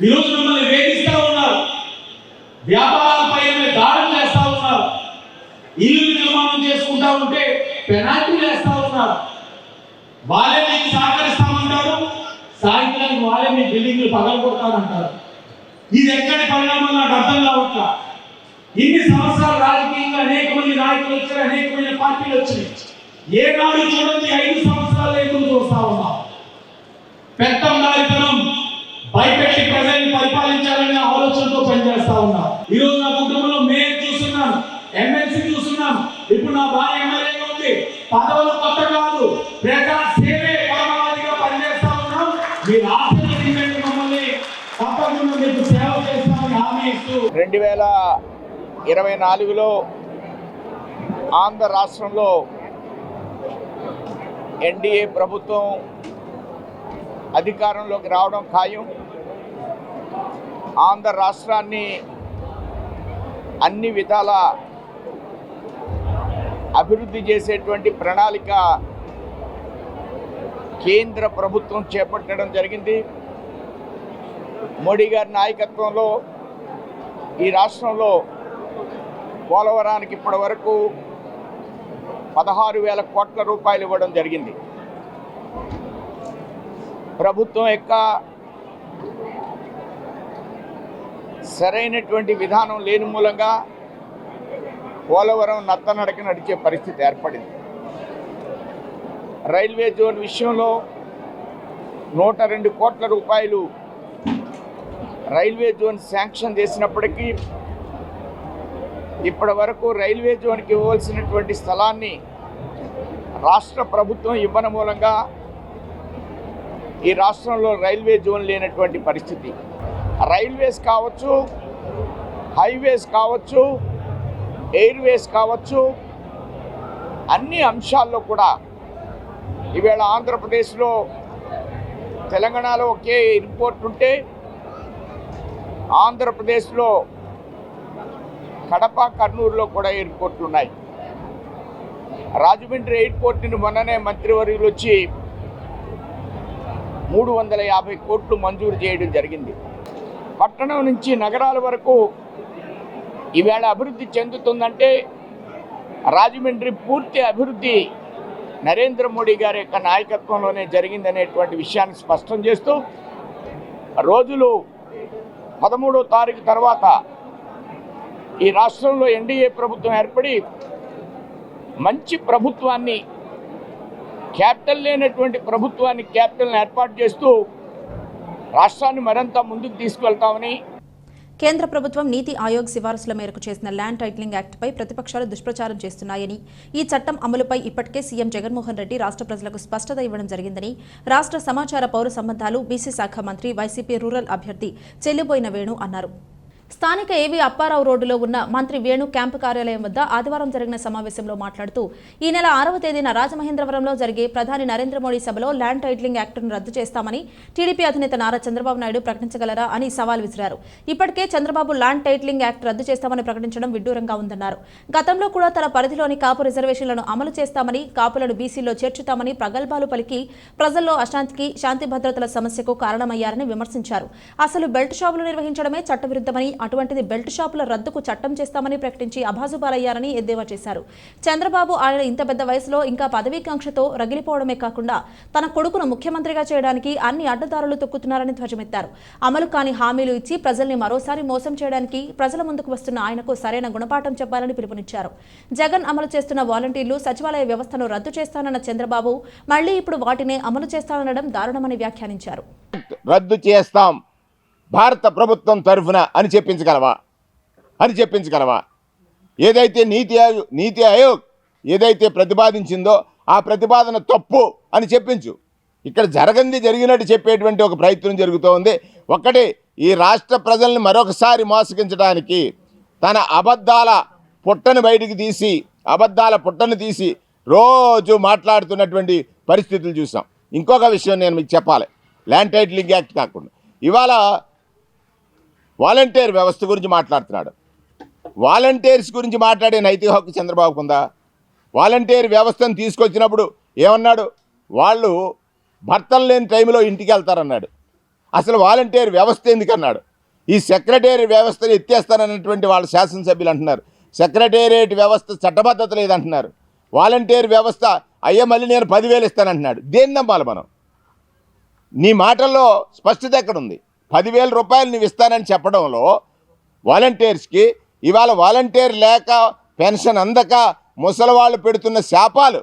ఈరోజు మిమ్మల్ని వేధిస్తా ఉన్నారు, వ్యాపారాలపై దాడులు చేస్తా ఉన్నారు, ఇల్లు నిర్మాణం చేసుకుంటా ఉంటే పెనాల్టీలు వేస్తా ఉన్నారు. వాళ్ళే మీకు సహకరిస్తామంటారు, సాయంత్రానికి వాళ్ళే మీ బిల్డింగ్లు పగలగొడతానంటారు. ఇది ఎక్కడి పరిణామాలు నాకు అర్థం కావట్లా. ఇన్ని సంవత్సరాలు రాజకీయంగా అనేక మంది నాయకులు వచ్చారు, అనేకమైన పార్టీలు వచ్చినాయి. ఏనాడు చూడండి 5 సంవత్సరాలు ఎదురు చూస్తా ఉన్నాం. పెత్తందారితనం భయపెట్టి ప్రజల్ని పరిపాలించాలనే ఆలోచనతో పనిచేస్తా ఉన్నాం. ఈరోజు నా కుటుంబంలో మేయర్ చూస్తున్నాను, ఎమ్మెల్సీ చూస్తున్నాను, ఇప్పుడు నా భార్య ఎమ్మెల్యేగా ఉంది. పదవులు కొత్త కాదు, ప్రజా సేవే పరమావధిగా పనిచేస్తా ఉన్నాం. మీరు ఆశీర్వదించండి మమ్మల్ని, తప్పకుండా మీకు సేవ చేస్తామని హామీ ఇస్తూ 2024లో ఆంధ్ర రాష్ట్రంలో ఎన్డీఏ ప్రభుత్వం అధికారంలోకి రావడం ఖాయం. ఆంధ్ర రాష్ట్రాన్ని అన్ని విధాల అభివృద్ధి చేసేటువంటి ప్రణాళిక కేంద్ర ప్రభుత్వం చేపట్టడం జరిగింది. మోడీ గారి నాయకత్వంలో ఈ రాష్ట్రంలో పోలవరానికి ఇప్పటి వరకు 16,000 కోట్ల రూపాయలు ఇవ్వడం జరిగింది. ప్రభుత్వం యొక్క సరైనటువంటి విధానం లేని మూలంగా పోలవరం నత్తనడక నడిచే పరిస్థితి ఏర్పడింది. రైల్వే జోన్ విషయంలో 102 కోట్ల రూపాయలు రైల్వే జోన్ శాంక్షన్ చేసినప్పటికీ ఇప్పటి వరకు రైల్వే జోన్కి ఇవ్వాల్సినటువంటి స్థలాన్ని రాష్ట్ర ప్రభుత్వం ఇవ్వని మూలంగా ఈ రాష్ట్రంలో రైల్వే జోన్ లేనటువంటి పరిస్థితి. రైల్వేస్ కావచ్చు, హైవేస్ కావచ్చు, ఎయిర్వేస్ కావచ్చు, అన్ని అంశాల్లో కూడా ఈవేళ ఆంధ్రప్రదేశ్లో తెలంగాణలో ఒకే ఎయిర్పోర్ట్ ఉంటే ఆంధ్రప్రదేశ్లో కడప, కర్నూలులో కూడా ఎయిర్పోర్ట్లు ఉన్నాయి. రాజమండ్రి ఎయిర్పోర్ట్ని మొన్ననే మంత్రివర్యులు వచ్చి 350 కోట్లు మంజూరు చేయడం జరిగింది. పట్టణం నుంచి నగరాల వరకు ఈవేళ అభివృద్ధి చెందుతుందంటే రాజమండ్రి పూర్తి అభివృద్ధి నరేంద్ర మోడీ గారి యొక్క నాయకత్వంలోనే జరిగిందనేటువంటి విషయాన్ని స్పష్టం చేస్తూ రోజులు 13వ తారీఖు తర్వాత ఈ రాష్ట్రంలో ఎన్డీఏ ప్రభుత్వం ఏర్పడి మంచి ప్రభుత్వాన్ని, క్యాపిటల్ లేనటువంటి ప్రభుత్వాన్ని క్యాపిటల్ని ఏర్పాటు చేస్తూ రాష్ట్రాన్ని మరింత ముందుకు తీసుకువెళ్తామని. కేంద్ర ప్రభుత్వం నీతి ఆయోగ్ సిఫారసుల మేరకు చేసిన ల్యాండ్ టైటిలింగ్ యాక్ట్పై ప్రతిపక్షాలు దుష్ప్రచారం చేస్తున్నాయని, ఈ చట్టం అమలుపై ఇప్పటికే సీఎం జగన్మోహన్ రెడ్డి రాష్ట్ర ప్రజలకు స్పష్టత ఇవ్వడం జరిగిందని రాష్ట్ర సమాచార పౌర సంబంధాలు బీసీ శాఖ మంత్రి, వైసీపీ రూరల్ అభ్యర్థి చెల్లిబోయిన వేణు అన్నారు. స్థానిక ఏవీ అప్పారావు రోడ్డులో ఉన్న మంత్రి వేణు క్యాంపు కార్యాలయం వద్ద ఆదివారం జరిగిన సమావేశంలో మాట్లాడుతూ ఈ నెల 6వ తేదీన రాజమహేంద్రవరంలో జరిగే ప్రధాని నరేంద్ర మోడీ సభలో ల్యాండ్ టైటిలింగ్ యాక్టును రద్దు చేస్తామని టీడీపీ అధినేత నారా చంద్రబాబు నాయుడు ప్రకటించగలరా అని సవాల్ విసిరారు. ఇప్పటికే చంద్రబాబు ల్యాండ్ టైటిలింగ్ యాక్ట్ రద్దు చేస్తామని ప్రకటించడం విడ్డూరంగా ఉందన్నారు. గతంలో కూడా తన పరిధిలోని కాపు రిజర్వేషన్లను అమలు చేస్తామని, కాపులను బీసీలో చేర్చుతామని ప్రగల్భాలు పలికి ప్రజల్లో అశాంతికి, శాంతి భద్రతల సమస్యకు కారణమయ్యారని విమర్శించారు. అసలు బెల్ట్ షాపులు నిర్వహించడమే చట్టవిరుద్ధమని, అటువంటిది బెల్ట్ షాపుల రద్దుకు చట్టం చేస్తామని ప్రకటించి అభాజుపాలయ్యారని ఎద్దేవా చేశారు. చంద్రబాబు ఆయన ఇంత పెద్ద వయసులో ఇంకా పదవీకాంక్షతో రగిలిపోవడమే కాకుండా తన కొడుకును ముఖ్యమంత్రిగా చేయడానికి అన్ని అడ్డదారులు తొక్కుతున్నారని ధ్వజమెత్తారు. అమలు కాని హామీలు ఇచ్చి ప్రజల్ని మరోసారి మోసం చేయడానికి ప్రజల ముందుకు వస్తున్న ఆయనకు సరైన గుణపాఠం చెప్పాలని పిలుపునిచ్చారు. జగన్ అమలు చేస్తున్న వాలంటీర్లు సచివాలయ వ్యవస్థను రద్దు చేస్తానన్న చంద్రబాబు మళ్లీ ఇప్పుడు వాటినే అమలు చేస్తాననడం దారుణమని వ్యాఖ్యానించారు. రద్దు చేస్తాం భారత ప్రభుత్వం తరఫున అని చెప్పించగలవా? ఏదైతే నీతి ఆయోగ్ ఏదైతే ప్రతిపాదించిందో ఆ ప్రతిపాదన తప్పు అని చెప్పించు. ఇక్కడ జరిగినట్టు చెప్పేటువంటి ఒక ప్రయత్నం జరుగుతోంది. ఒకటి, ఈ రాష్ట్ర ప్రజల్ని మరొకసారి మోసగించడానికి తన అబద్ధాల పుట్టను తీసి రోజు మాట్లాడుతున్నటువంటి పరిస్థితులు చూసాం. ఇంకొక విషయం నేను మీకు చెప్పాలి. ల్యాండ్ టైటిలింగ్ యాక్ట్ కాకుండా ఇవాళ వాలంటీర్ వ్యవస్థ గురించి మాట్లాడుతున్నాడు. వాలంటీర్స్ గురించి మాట్లాడే నైతిక హక్కు చంద్రబాబుకు ఉందా? వాలంటీర్ వ్యవస్థను తీసుకొచ్చినప్పుడు ఏమన్నాడు? వాళ్ళు భర్తలు లేని టైంలో ఇంటికి వెళ్తారన్నాడు. అసలు వాలంటీర్ వ్యవస్థ ఎందుకన్నాడు? ఈ సెక్రటేరియట్ వ్యవస్థను ఎత్తేస్తారన్నటువంటి వాళ్ళ శాసనసభ్యులు అంటున్నారు. సెక్రటేరియట్ వ్యవస్థ చట్టబద్ధత లేదంటున్నారు. వాలంటీర్ వ్యవస్థ మళ్ళీ నేను 10,000 ఇస్తానంటున్నాడు. దేన్ని నమ్మాలి మనం? నీ మాటల్లో స్పష్టత ఎక్కడుంది? 10,000 రూపాయలు నువ్వు ఇస్తానని చెప్పడంలో వాలంటీర్స్కి ఇవాళ వాలంటీర్ లేక పెన్షన్ అందక ముసలివాళ్ళు పెడుతున్న శాపాలు,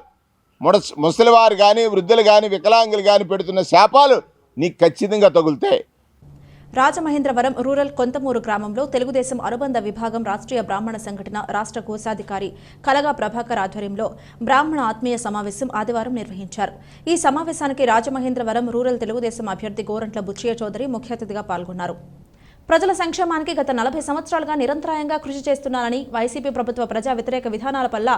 ముసలివారు కానీ వృద్ధులు కానీ వికలాంగులు కానీ పెడుతున్న శాపాలు నీకు ఖచ్చితంగా తగులుతాయి. రాజమహేంద్రవరం రూరల్ కొంతమూరు గ్రామంలో తెలుగుదేశం అనుబంధ విభాగం రాష్ట్రీయ బ్రాహ్మణ సంఘటన రాష్ట్ర కోశాధికారి కలగా ప్రభాకర్ ఆధ్వర్యంలో బ్రాహ్మణ ఆత్మీయ సమావేశం ఆదివారం నిర్వహించారు. ఈ సమావేశానికి రాజమహేంద్రవరం రూరల్ తెలుగుదేశం అభ్యర్థి గోరంట్ల బుచ్చయ్య చౌదరి ముఖ్య అతిథిగా పాల్గొన్నారు. ప్రజల సంక్షేమానికి గత 40 సంవత్సరాలుగా నిరంతరాయంగా కృషి చేస్తున్నానని, వైసీపీ ప్రభుత్వ ప్రజా వ్యతిరేక విధానాల వల్ల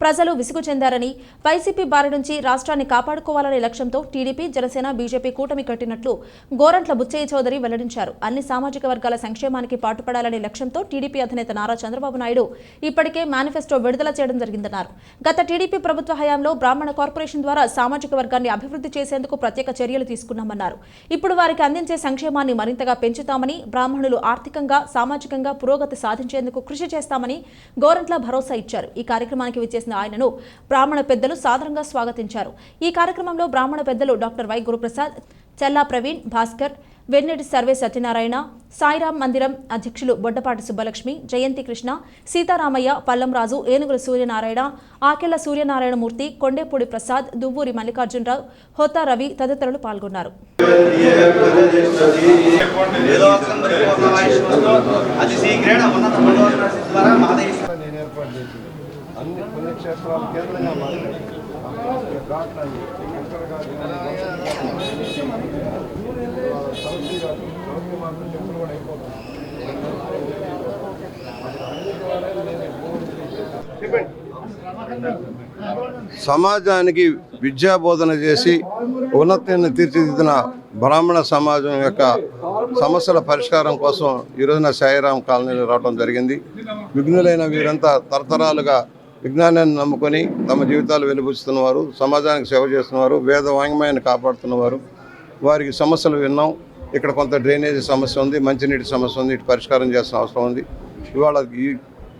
ప్రజలు విసుగు చెందారని, వైసీపీ బారి నుంచి రాష్ట్రాన్ని కాపాడుకోవాలనే లక్ష్యంతో టీడీపీ, జనసేన, బీజేపీ కూటమి కట్టినట్లు గోరంట్ల బుచ్చయ్య చౌదరి వెల్లడించారు. అన్ని సామాజిక వర్గాల సంక్షేమానికి పాటుపడాలనే లక్ష్యంతో టీడీపీ అధినేత నారా చంద్రబాబు నాయుడు ఇప్పటికే మేనిఫెస్టో విడుదల చేయడం జరిగిందన్నారు. గత టీడీపీ ప్రభుత్వ హయాంలో బ్రాహ్మణ కార్పొరేషన్ ద్వారా సామాజిక వర్గాన్ని అభివృద్ధి చేసేందుకు ప్రత్యేక చర్యలు తీసుకున్నామన్నారు. ఇప్పుడు వారికి అందించే సంక్షేమాన్ని మరింతగా పెంచుతామని, బ్రాహ్మణులు ఆర్థికంగా, సామాజికంగా పురోగతి సాధించేందుకు కృషి చేస్తామని గోరంట్ల భరోసా ఇచ్చారు. ఈ కార్యక్రమానికి విచ్చేసిన ఆయనను బ్రాహ్మణ పెద్దలు సాదరంగా స్వాగతించారు. ఈ కార్యక్రమంలో బ్రాహ్మణ పెద్దలు doctor why Guruprasad, Chella Praveen, Bhaskar, వెన్నెటి survey Satyanarayana, Sairam మందిరం అధ్యక్షులు బొడ్డపాటి సుబ్బలక్ష్మి, జయంతి కృష్ణ, సీతారామయ్య, పల్లంరాజు, ఏనుగుల సూర్యనారాయణ, ఆకెళ్ల సూర్యనారాయణమూర్తి, కొండేపూడి ప్రసాద్, దువ్వూరి మల్లికార్జునరావు, హోతా రవి తదితరులు పాల్గొన్నారు. అన్ని పుణ్యక్షేత్రాలు కేంద్రంగా మాట్లాడారు. సమాజానికి విద్యాబోధన చేసి ఉన్నతిని తీర్చిదిద్దిన బ్రాహ్మణ సమాజం యొక్క సమస్యల పరిష్కారం కోసం ఈరోజున సాయిరాం కాలనీలో రావడం జరిగింది. విఘ్నులైన వీరంతా తరతరాలుగా విజ్ఞానాన్ని నమ్ముకొని తమ జీవితాలు వెలుబుచ్చుతున్నవారు, సమాజానికి సేవ చేస్తున్నవారు, వేద వాంగ్మయాన్ని కాపాడుతున్నవారు. వారికి సమస్యలు విన్నాం. ఇక్కడ కొంత డ్రైనేజీ సమస్య ఉంది, మంచినీటి సమస్య ఉంది, ఇటు పరిష్కారం చేస్తున్న అవసరం ఉంది. ఇవాళ ఈ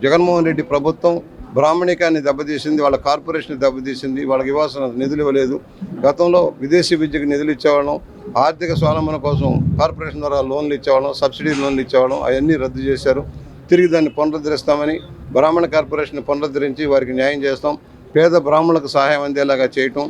జగన్మోహన్ రెడ్డి ప్రభుత్వం బ్రాహ్మణికాన్ని దెబ్బతీసింది, వాళ్ళ కార్పొరేషన్ దెబ్బతీసింది, వాళ్ళకి ఇవ్వాల్సిన నిధులు ఇవ్వలేదు. గతంలో విదేశీ విద్యకు నిధులు ఇచ్చేవాళ్ళం, ఆర్థిక స్వావలంబన కోసం కార్పొరేషన్ ద్వారా లోన్లు ఇచ్చేవాళ్ళం, సబ్సిడీ లోన్లు ఇచ్చేవాళ్ళం, అవన్నీ రద్దు చేశారు. తిరిగి దాన్ని పునరుద్ధరిస్తామని బ్రాహ్మణ కార్పొరేషన్ పునరుద్ధరించి వారికి న్యాయం చేస్తాం. పేద బ్రాహ్మణులకు సహాయం అందేలాగా చేయటం,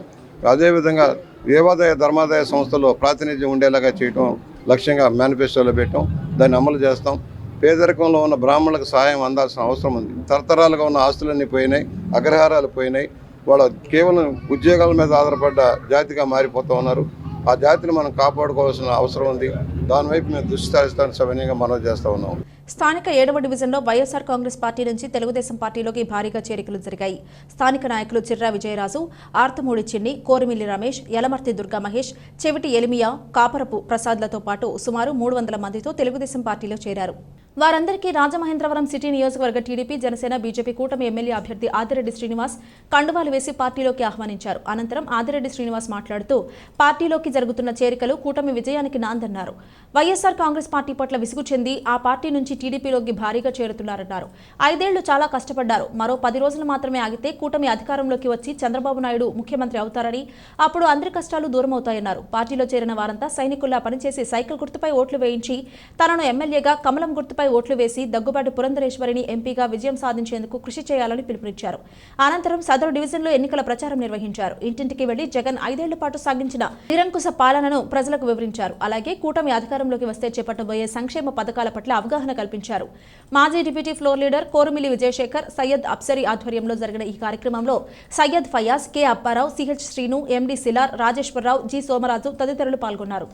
అదేవిధంగా దేవాదాయ ధర్మాదాయ సంస్థల్లో ప్రాతినిధ్యం ఉండేలాగా చేయటం లక్ష్యంగా మేనిఫెస్టోలో పెట్టాం. దాన్ని అమలు చేస్తాం. పేదరికంలో ఉన్న బ్రాహ్మణులకు సహాయం అందాల్సిన అవసరం ఉంది. తరతరాలుగా ఉన్న ఆస్తులన్నీ పోయినాయి, అగ్రహారాలు పోయినాయి. వాళ్ళ కేవలం ఉద్యోగాల మీద ఆధారపడ్డ జాతిగా మారిపోతూ ఉన్నారు. ఆ జాతిని మనం కాపాడుకోవాల్సిన అవసరం ఉంది. దానివైపు మేము దృష్టి సారిస్తానికి సవినయంగా మనవి చేస్తూ ఉన్నాం. స్థానిక 7వ డివిజన్లో వైఎస్ఆర్ కాంగ్రెస్ పార్టీ నుంచి తెలుగుదేశం పార్టీలోకి భారీగా చేరికలు జరిగాయి. స్థానిక నాయకులు చిర్రా విజయరాజు, ఆర్తమూడి చిన్ని, కోరిమిల్లి రమేష్, యలమర్తి దుర్గా మహేష్, చెవిటి ఎలిమియా, కాపరపు ప్రసాద్లతో పాటు సుమారు 300 మందితో తెలుగుదేశం పార్టీలో చేరారు. వారందరికీ రాజమహేంద్రవరం సిటీ నియోజకవర్గ టీడీపీ, జనసేన, బీజేపీ కూటమి ఎమ్మెల్యే అభ్యర్థి ఆదిరెడ్డి శ్రీనివాస్ కండువాలు వేసి పార్టీలోకి ఆహ్వానించారు. అనంతరం ఆదిరెడ్డి శ్రీనివాస్ మాట్లాడుతూ పార్టీలోకి జరుగుతున్న చేరికలు కూటమి విజయానికి నాందన్నారు. వైఎస్ఆర్ కాంగ్రెస్ పార్టీ పట్ల విసుగు చెంది ఆ పార్టీ నుంచి టీడీపీలోకి భారీగా చేరుతున్నారన్నారు. 5 ఏళ్లు చాలా కష్టపడ్డారు. మరో 10 రోజులు మాత్రమే ఆగితే కూటమి అధికారంలోకి వచ్చి చంద్రబాబు నాయుడు ముఖ్యమంత్రి అవుతారని, అప్పుడు అందరి కష్టాలు దూరమవుతాయన్నారు. పార్టీలో చేరిన వారంతా సైనికుల్లా పనిచేసి సైకిల్ గుర్తుపై ఓట్లు వేయించి తనను ఎమ్మెల్యేగా, కమలం గుర్తుపై ఓట్లు వేసి దగ్గుబాటి పురంధరేశ్వరిని ఎంపీగా విజయం సాధించేందుకు కృషి చేయాలని పిలుపునిచ్చారు. అనంతరం సదరు డివిజన్లో ఎన్నికల ప్రచారం నిర్వహించారు. ఇంటింటికి వెళ్లి జగన్ 5 ఏళ్ల పాటు సాగించిన నిరంకుశ పాలనను ప్రజలకు వివరించారు. అలాగే కూటమి అధికారంలోకి వస్తే చేపట్టబోయే సంక్షేమ పథకాల పట్ల అవగాహన కల్పించారు. మాజీ deputy floor leader Korumilli Vijayasekhar, Syed Apsari ఆధ్వర్యంలో జరిగిన ఈ కార్యక్రమంలో Syed Fayaz, K Apparao, CH Srinu, MD Silar, Rajeswararao, G Somaraju తదితరులు పాల్గొన్నారు.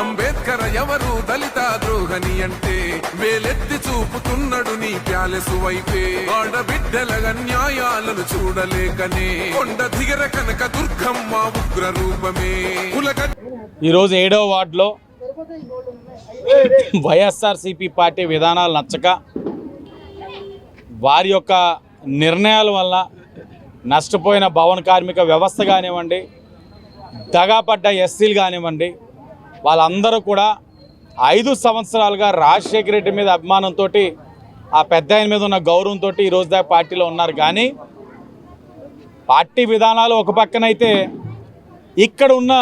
అంబేద్కర్ ఎవరు దళిత ద్రోహని అంటే వేలెత్తి చూపుతున్నాడు నీ ప్యాలెసు వైపే. ఆడబిడ్డల న్యాయాలను చూడలేకనే కొండ దిగర కనక దుర్గమ్మ ఉగ్ర రూపమే. ఈరోజు 7వ వార్డులో వైఎస్ఆర్సీపీ పార్టీ విధానాలు నచ్చక, వారి యొక్క నిర్ణయాల వల్ల నష్టపోయిన భవన కార్మిక వ్యవస్థ కానివ్వండి, దగాపడ్డ ఎస్సీలు కానివ్వండి, వాళ్ళందరూ కూడా 5 సంవత్సరాలుగా రాజశేఖర రెడ్డి మీద అభిమానంతో, ఆ పెద్ద ఆయన మీద ఉన్న గౌరవంతో ఈరోజు దాకా పార్టీలో ఉన్నారు. కానీ పార్టీ విధానాలు ఒక పక్కనైతే ఇక్కడ ఉన్న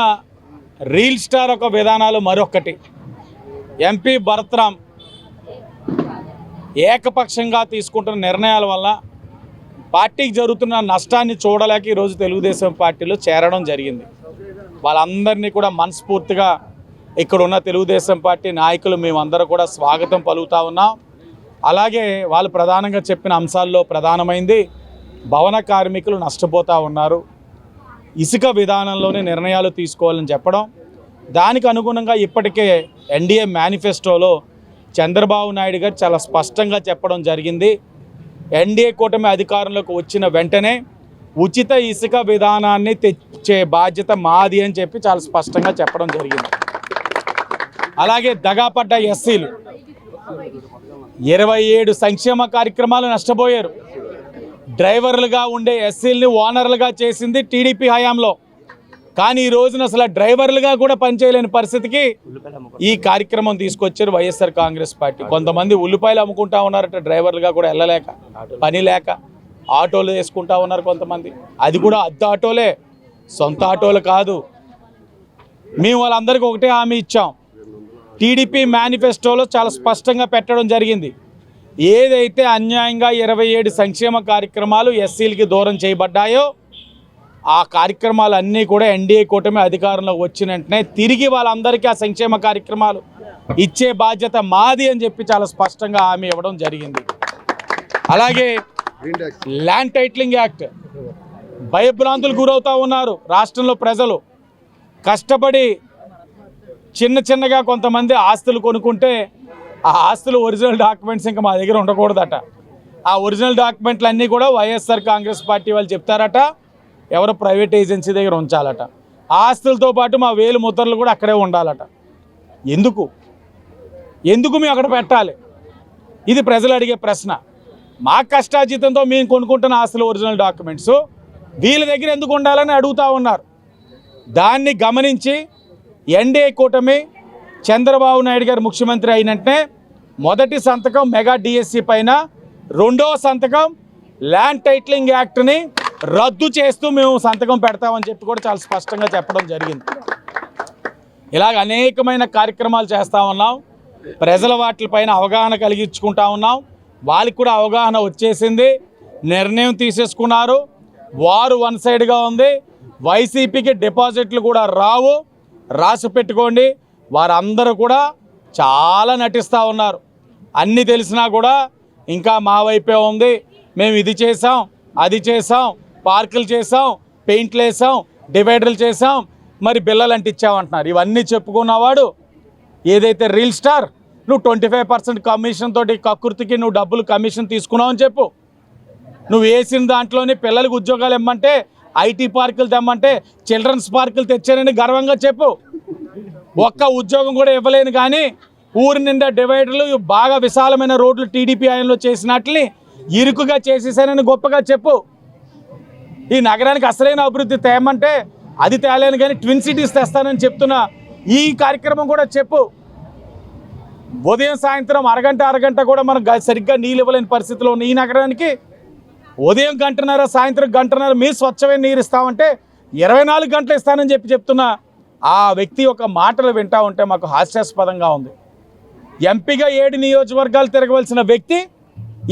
రీల్ స్టార్ ఒక విధానాలు మరొకటి. ఎంపీ భరత్రామ్ ఏకపక్షంగా తీసుకుంటున్న నిర్ణయాల వల్ల పార్టీకి జరుగుతున్న నష్టాన్ని చూడలేక ఈరోజు తెలుగుదేశం పార్టీలో చేరడం జరిగింది. వాళ్ళందరినీ కూడా మనస్ఫూర్తిగా ఇక్కడ ఉన్న తెలుగుదేశం పార్టీ నాయకులు మేమందరూ కూడా స్వాగతం పలుకుతా ఉన్నాం. అలాగే వాళ్ళు ప్రధానంగా చెప్పిన అంశాల్లో ప్రధానమైంది భవన కార్మికులు నష్టపోతూ ఉన్నారు, ఇసుక విధానంలోనే నిర్ణయాలు తీసుకోవాలని చెప్పడం. దానికి అనుగుణంగా ఇప్పటికే ఎన్డీఏ మేనిఫెస్టోలో చంద్రబాబు నాయుడు గారు చాలా స్పష్టంగా చెప్పడం జరిగింది. ఎన్డీఏ కూటమి అధికారంలోకి వచ్చిన వెంటనే ఉచిత ఇసుక విధానాన్ని తెచ్చే బాధ్యత మాది అని చెప్పి చాలా స్పష్టంగా చెప్పడం జరిగింది. అలాగే దగాపడ్డ ఎస్సీలు 27 సంక్షేమ కార్యక్రమాలు నష్టపోయారు. డ్రైవర్లుగా ఉండే ఎస్సీలని ఓనర్లుగా చేసింది టీడీపీ హయాంలో. కానీ ఈ రోజున అసలు డ్రైవర్లుగా కూడా పనిచేయలేని పరిస్థితికి ఈ కార్యక్రమం తీసుకొచ్చారు వైఎస్ఆర్ కాంగ్రెస్ పార్టీ. కొంతమంది ఉల్లిపాయలు అమ్ముకుంటా ఉన్నారట, డ్రైవర్లుగా కూడా వెళ్ళలేక, పని లేక ఆటోలు వేసుకుంటా ఉన్నారు కొంతమంది. అది కూడా అద్దె ఆటోలే, సొంత ఆటోలు కాదు. మేము వాళ్ళందరికీ ఒకటే హామీ ఇచ్చాం. టీడీపీ మేనిఫెస్టోలో చాలా స్పష్టంగా పెట్టడం జరిగింది. ఏదైతే అన్యాయంగా 27 సంక్షేమ కార్యక్రమాలు ఎస్సీలకి దూరం చేయబడ్డాయో ఆ కార్యక్రమాలన్నీ కూడా ఎన్డీఏ కూటమి అధికారంలోకి వచ్చిన వెంటనే తిరిగి వాళ్ళందరికీ ఆ సంక్షేమ కార్యక్రమాలు ఇచ్చే బాధ్యత మాది అని చెప్పి చాలా స్పష్టంగా హామీ ఇవ్వడం జరిగింది. అలాగే ల్యాండ్ టైటిలింగ్ యాక్ట్, భయభ్రాంతులు గురవుతూ ఉన్నారు రాష్ట్రంలో ప్రజలు. కష్టపడి చిన్నగా కొంతమంది ఆస్తులు కొనుక్కుంటే ఆ ఆస్తులు ఒరిజినల్ డాక్యుమెంట్స్ ఇంకా మా దగ్గర ఉండకూడదట. ఆ ఒరిజినల్ డాక్యుమెంట్లు అన్నీ కూడా వైఎస్ఆర్ కాంగ్రెస్ పార్టీ వాళ్ళు చెప్తారట, ఎవరో ప్రైవేట్ ఏజెన్సీ దగ్గర ఉంచాలట. ఆ ఆస్తులతో పాటు మా వేలు ముద్రలు కూడా అక్కడే ఉండాలట. ఎందుకు మేము అక్కడ పెట్టాలి? ఇది ప్రజలు అడిగే ప్రశ్న. మా కష్టార్జితంతో మేము కొనుక్కుంటున్న ఆస్తులు ఒరిజినల్ డాక్యుమెంట్స్ వీళ్ళ దగ్గర ఎందుకు ఉండాలని అడుగుతూ ఉన్నారు. దాన్ని గమనించి ఎన్డీఏ కూటమి చంద్రబాబు నాయుడు గారు ముఖ్యమంత్రి అయినట్టే మొదటి సంతకం మెగా డిఎస్సి పైన, రెండో సంతకం ల్యాండ్ టైటిలింగ్ యాక్ట్ని రద్దు చేస్తూ మేము సంతకం పెడతామని చెప్పి కూడా చాలా స్పష్టంగా చెప్పడం జరిగింది. ఇలాగ అనేకమైన కార్యక్రమాలు చేస్తూ ఉన్నాం. ప్రజల వాటిపైన అవగాహన కలిగించుకుంటా ఉన్నాం. వాళ్ళకి కూడా అవగాహన వచ్చేసింది, నిర్ణయం తీసేసుకున్నారు. వారు వన్ సైడ్గా ఉంది. వైసీపీకి డిపాజిట్లు కూడా రావు, రాసి పెట్టుకోండి. వారందరూ కూడా చాలా నటిస్తూ ఉన్నారు. అన్నీ తెలిసినా కూడా ఇంకా మా వైపే ఉంది, మేము ఇది చేసాం, అది చేసాం, పార్కులు చేసాం, పెయింట్లు వేసాం, డివైడర్లు చేసాం, మరి బిల్లలు అంటించామంటున్నారు. ఇవన్నీ చెప్పుకున్నవాడు ఏదైతే రియల్ స్టార్ నువ్వు 25% కమిషన్ తోటి కకృతికి నువ్వు డబ్బులు కమిషన్ తీసుకున్నావు అని చెప్పు. నువ్వు వేసిన దాంట్లోనే పిల్లలకు ఉద్యోగాలు ఇమ్మంటే, ఐటీ పార్కులు తెమ్మంటే చిల్డ్రన్స్ పార్కులు తెచ్చానని గర్వంగా చెప్పు. ఒక్క ఉద్యోగం కూడా ఇవ్వలేను కానీ ఊరి నిండా డివైడర్లు, బాగా విశాలమైన రోడ్లు టీడీపీ ఆయనలో చేసినట్లని ఇరుకుగా చేసేసానని గొప్పగా చెప్పు. ఈ నగరానికి అసలైన అభివృద్ధి తేమంటే అది తేలేను కానీ ట్విన్ సిటీస్ తెస్తానని చెప్తున్నా. ఈ కార్యక్రమం కూడా చెప్పు. ఉదయం సాయంత్రం అరగంట కూడా మనం సరిగ్గా నీళ్ళు ఇవ్వలేని పరిస్థితిలో ఉన్న ఈ నగరానికి ఉదయం గంటన్నర, సాయంత్రం గంటన్నర మీ స్వచ్ఛమైన నీరు ఇస్తామంటే 24 గంటలు ఇస్తానని చెప్తున్నా. ఆ వ్యక్తి యొక్క మాటలు వింటా ఉంటే మాకు హాస్యాస్పదంగా ఉంది. ఎంపీగా 7 నియోజకవర్గాలు తిరగవలసిన వ్యక్తి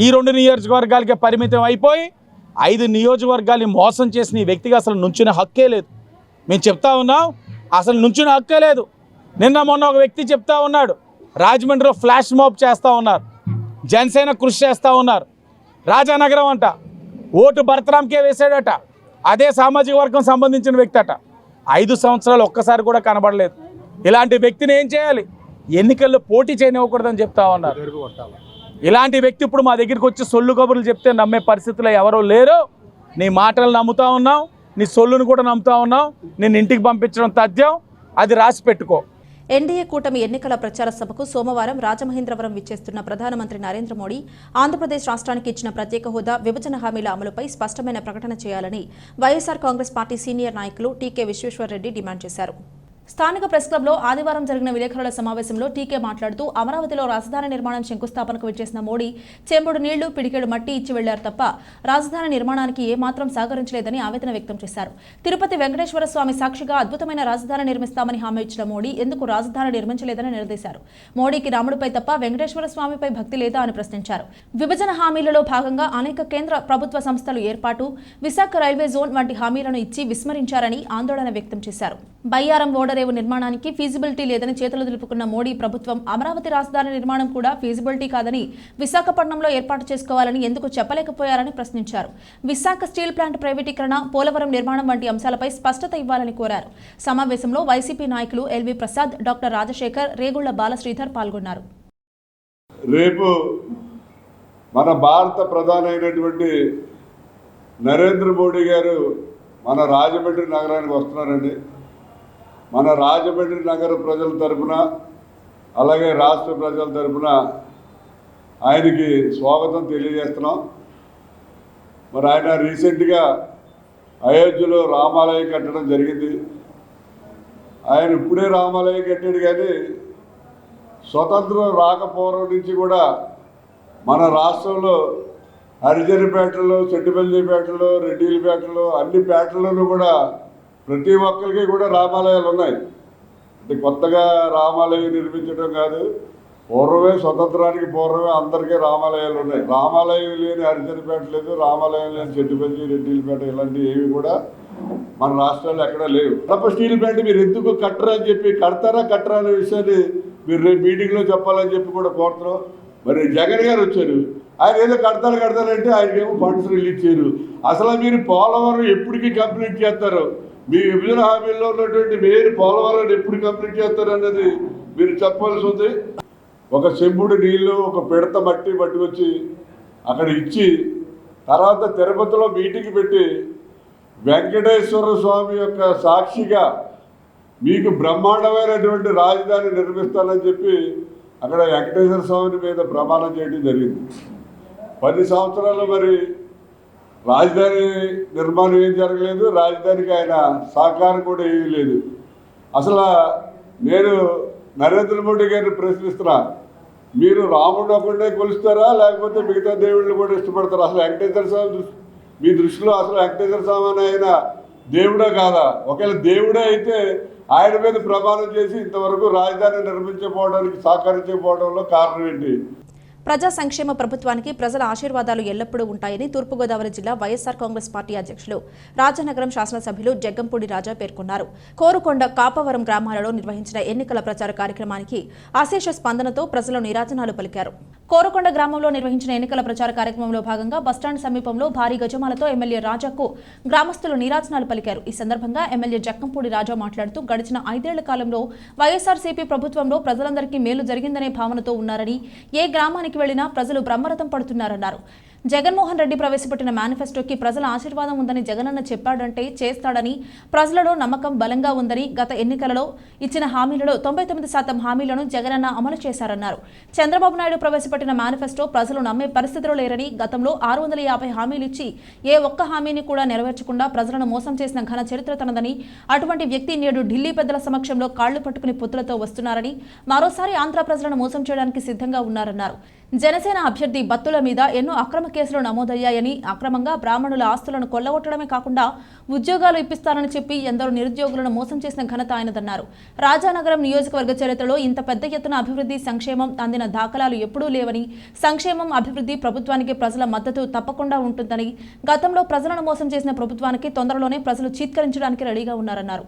ఈ 2 నియోజకవర్గాలకే పరిమితం అయిపోయి 5 నియోజకవర్గాల్ని మోసం చేసిన ఈ వ్యక్తికి అసలు నుంచునే హక్కే లేదు. మేము చెప్తా ఉన్నాం, అసలు నుంచునే హక్కే లేదు. నిన్న మొన్న ఒక వ్యక్తి చెప్తా ఉన్నాడు, రాజమండ్రిలో ఫ్లాష్ మాబ్ చేస్తూ ఉన్నారు, జనసేన కృషి చేస్తూ ఉన్నారు. రాజానగరం అంట ఓటు భరతరామ్కే వేసాడట, అదే సామాజిక వర్గం సంబంధించిన వ్యక్తి అట. 5 సంవత్సరాలు ఒక్కసారి కూడా కనబడలేదు. ఇలాంటి వ్యక్తిని ఏం చేయాలి? ఎన్నికల్లో పోటీ చేయనివ్వకూడదని చెప్తా ఉన్నారు. ఇలాంటి వ్యక్తి ఇప్పుడు మా దగ్గరికి వచ్చి సొల్లు కబుర్లు చెప్తే నమ్మే పరిస్థితిలో ఎవరో లేరు. నీ మాటలు నమ్ముతా ఉన్నాం, నీ సొల్లును కూడా నమ్ముతా ఉన్నాం. నేను ఇంటికి పంపించడం తథ్యం, అది రాసి పెట్టుకో. ఎన్డీఏ కూటమి ఎన్నికల ప్రచార సభకు సోమవారం రాజమహేంద్రవరం విచ్చేస్తున్న ప్రధానమంత్రి నరేంద్ర మోడీ ఆంధ్రప్రదేశ్ రాష్ట్రానికి ఇచ్చిన ప్రత్యేక హోదా, విభజన హామీల అమలుపై స్పష్టమైన ప్రకటన చేయాలని వైఎస్ఆర్ కాంగ్రెస్ పార్టీ సీనియర్ నాయకులు టీకే విశ్వేశ్వర్రెడ్డి డిమాండ్ చేశారు. స్థానిక ప్రెస్ క్లబ్లో ఆదివారం జరిగిన విలేకరుల సమావేశంలో టీకే మాట్లాడుతూ అమరావతిలో రాజధాని నిర్మాణం శంకుస్థాపనకు విచ్చేసిన మోడీ చెంబుడు నీళ్లు, పిడికెడు మట్టి ఇచ్చి వెళ్లారు తప్ప రాజధాని నిర్మాణానికి ఏమాత్రం సహకరించలేదని ఆవేదన వ్యక్తం చేశారు. తిరుపతి వెంకటేశ్వర స్వామి సాక్షిగా అద్భుతమైన రాజధాని నిర్మిస్తామని హామీ ఇచ్చిన మోడీ ఎందుకు రాజధాని నిర్మించలేదని నిలదీశారు. మోడీకి రాముడిపై తప్ప వెంకటేశ్వర స్వామిపై భక్తి లేదా అని ప్రశ్నించారు. విభజన హామీలలో భాగంగా అనేక కేంద్ర ప్రభుత్వ సంస్థలు ఏర్పాటు, విశాఖ రైల్వే జోన్ వంటి హామీలను ఇచ్చి విస్మరించారని ఆందోళన వ్యక్తం చేశారు. బయ్యారం ఓడరేవు నిర్మాణానికి ఫీజిబిలిటీ లేదని చేతులు దులుపుకున్న మోడీ ప్రభుత్వం అమరావతి రాజధాని నిర్మాణం కూడా ఫీజిబిలిటీ కాదని విశాఖపట్నంలో ఏర్పాటు చేసుకోవాలని ఎందుకు చెప్పలేకపోయారని ప్రశ్నించారు. విశాఖ స్టీల్ ప్లాంట్ ప్రైవేటీకరణ, పోలవరం నిర్మాణం వంటి అంశాలపై స్పష్టత ఇవ్వాలని కోరారు. సమావేశంలో వైసీపీ నాయకులు ఎల్వి ప్రసాద్, డాక్టర్ రాజశేఖర్, రేగుళ్ల బాలశ్రీధర్ పాల్గొన్నారు. రేపు మన భారత ప్రధాని అయినటువంటి నరేంద్ర మోడీ గారు మన రాజమండ్రి నగరానికి వస్తున్నారండి. మన రాజమండ్రి నగర ప్రజల తరఫున, అలాగే రాష్ట్ర ప్రజల తరఫున ఆయనకి స్వాగతం తెలియజేస్తున్నాం. మరి ఆయన రీసెంట్గా అయోధ్యలో రామాలయం కట్టడం జరిగింది. ఆయన ఇప్పుడే రామాలయం కట్టాడు కానీ స్వతంత్రం రాకపోవడం నుంచి కూడా మన రాష్ట్రంలో హరిజనపేటలో, చెట్టుపల్లిపేటలో, రెడ్డిలపేటలో అన్ని పేటల్లోనూ కూడా ప్రతి ఒక్కరికి కూడా రామాలయాలు ఉన్నాయి. అంటే కొత్తగా రామాలయం నిర్మించడం కాదు, పూర్వమే స్వతంత్రానికి పూర్వమే అందరికీ రామాలయాలు ఉన్నాయి. రామాలయం లేని హరిజనపేట లేదు, రామాలయం లేని చెట్టుపల్లి, రెడ్డిలపేట ఇలాంటివి ఏవి కూడా మన రాష్ట్రాల్లో ఎక్కడా లేవు. కడప స్టీల్ ప్లాంట్ మీరు ఎందుకు కట్టరా అని చెప్పి, కడతారా కట్టరా అనే విషయాన్ని మీరు రేపు మీటింగ్లో చెప్పాలని చెప్పి కూడా కోరుతున్నాం. మరి జగన్ గారు వచ్చారు, ఆయన ఏదో కడతారంటే ఆయనకేమో ఫండ్స్ రిలీజ్ చేయరు. అసలు మీరు పోలవరం ఎప్పటికీ కంప్లీట్ చేస్తారు? మీ విభజన హామీల్లో ఉన్నటువంటి మీరు పోలవరం ఎప్పుడు కంప్లీట్ చేస్తారు అన్నది మీరు చెప్పాల్సి ఉంది. ఒక చెంబుడు నీళ్ళు, ఒక పిడత మట్టి పట్టుకొచ్చి అక్కడ ఇచ్చి, తర్వాత తిరుపతిలో మీటింగ్ పెట్టి వెంకటేశ్వర స్వామి యొక్క సాక్షిగా మీకు బ్రహ్మాండమైనటువంటి రాజధాని నిర్మిస్తానని చెప్పి అక్కడ వెంకటేశ్వర స్వామి మీద ప్రమాణం చేయడం జరిగింది. 10 సంవత్సరాలు మరి రాజధాని నిర్మాణం ఏం జరగలేదు, రాజధానికి ఆయన సహకారం కూడా ఏమీ లేదు. అసలు నేను నరేంద్ర మోడీ గారిని ప్రశ్నిస్తున్నా, మీరు రాముడు ఒకటే కొలుస్తారా లేకపోతే మిగతా దేవుళ్ళు కూడా ఇష్టపడతారా? అసలు వెంకటేశ్వర స్వామి మీ దృష్టిలో అసలు వెంకటేశ్వర స్వామి అని ఆయన దేవుడే కాదా? ఒకవేళ దేవుడే అయితే ఆయన మీద ప్రమాణం చేసి ఇంతవరకు రాజధాని నిర్మించకపోవడానికి సహకరించకపోవడంలో కారణం ఏంటి? ప్రజా సంక్షేమ ప్రభుత్వానికి ప్రజల ఆశీర్వాదాలు ఎల్లప్పుడూ ఉంటాయని తూర్పుగోదావరి జిల్లా వైఎస్ఆర్ కాంగ్రెస్ పార్టీ అధ్యక్షులు రాజానగరం శాసనసభ్యులు జగ్గంపూడి రాజా పేర్కొన్నారు. కోరుకొండ, కాపవరం గ్రామాలలో నిర్వహించిన ఎన్నికల ప్రచార కార్యక్రమానికి అశేష స్పందనతో ప్రజలు నీరాజనాలు పలికారు. కోరకొండ గ్రామంలో నిర్వహించిన ఎన్నికల ప్రచార కార్యక్రమంలో భాగంగా బస్టాండ్ సమీపంలో భారీ గజమాలతో ఎమ్మెల్యే రాజాకు గ్రామస్తులు నీరాజనాలు పలికారు. ఈ సందర్భంగా ఎమ్మెల్యే జక్కంపూడి రాజా మాట్లాడుతూ గడిచిన 5 ఏళ్ల కాలంలో వైఎస్ఆర్సీపీ ప్రభుత్వంలో ప్రజలందరికీ మేలు జరిగిందనే భావనతో ఉన్నారని, ఏ గ్రామానికి వెళ్లినా ప్రజలు బ్రహ్మరథం పడుతున్నారన్నారు. జగన్మోహన్ రెడ్డి ప్రవేశపెట్టిన మేనిఫెస్టోకి ప్రజల ఆశీర్వాదం ఉందని జగనన్న చెప్పాడంటే చేస్తాడని, ప్రజలలో నమ్మకం బలంగా ఉందని, గత ఎన్నికలలో ఇచ్చిన హామీలలో 99% హామీలను జగనన్న అమలు చేశారన్నారు. చంద్రబాబు నాయుడు ప్రవేశపెట్టిన మేనిఫెస్టో ప్రజలు నమ్మే పరిస్థితిలో లేరని, గతంలో 650 హామీలు ఇచ్చి ఏ ఒక్క హామీని కూడా నెరవేర్చకుండా ప్రజలను మోసం చేసిన ఘన చరిత్ర తనదని, అటువంటి వ్యక్తి నేడు ఢిల్లీ పెద్దల సమక్షంలో కాళ్లు పట్టుకుని పొత్తులతో వస్తున్నారని, మరోసారి ఆంధ్ర ప్రజలను మోసం చేయడానికి సిద్ధంగా ఉన్నారన్నారు. జనసేన అభ్యర్థి బత్తుల మీద ఎన్నో అక్రమ కేసులు నమోదయ్యాయని, అక్రమంగా బ్రాహ్మణుల ఆస్తులను కొల్లగొట్టడమే కాకుండా ఉద్యోగాలు ఇప్పిస్తారని చెప్పి ఎందరో నిరుద్యోగులను మోసం చేసిన ఘనత ఆయనదన్నారు. రాజానగరం నియోజకవర్గ చరిత్రలో ఇంత పెద్ద ఎత్తున అభివృద్ధి, సంక్షేమం అందిన దాఖలాలు ఎప్పుడూ లేవని, సంక్షేమం, అభివృద్ధి ప్రభుత్వానికి ప్రజల మద్దతు తప్పకుండా ఉంటుందని, గతంలో ప్రజలను మోసం చేసిన ప్రభుత్వానికి తొందరలోనే ప్రజలు చీత్కరించడానికి రెడీగా ఉన్నారన్నారు.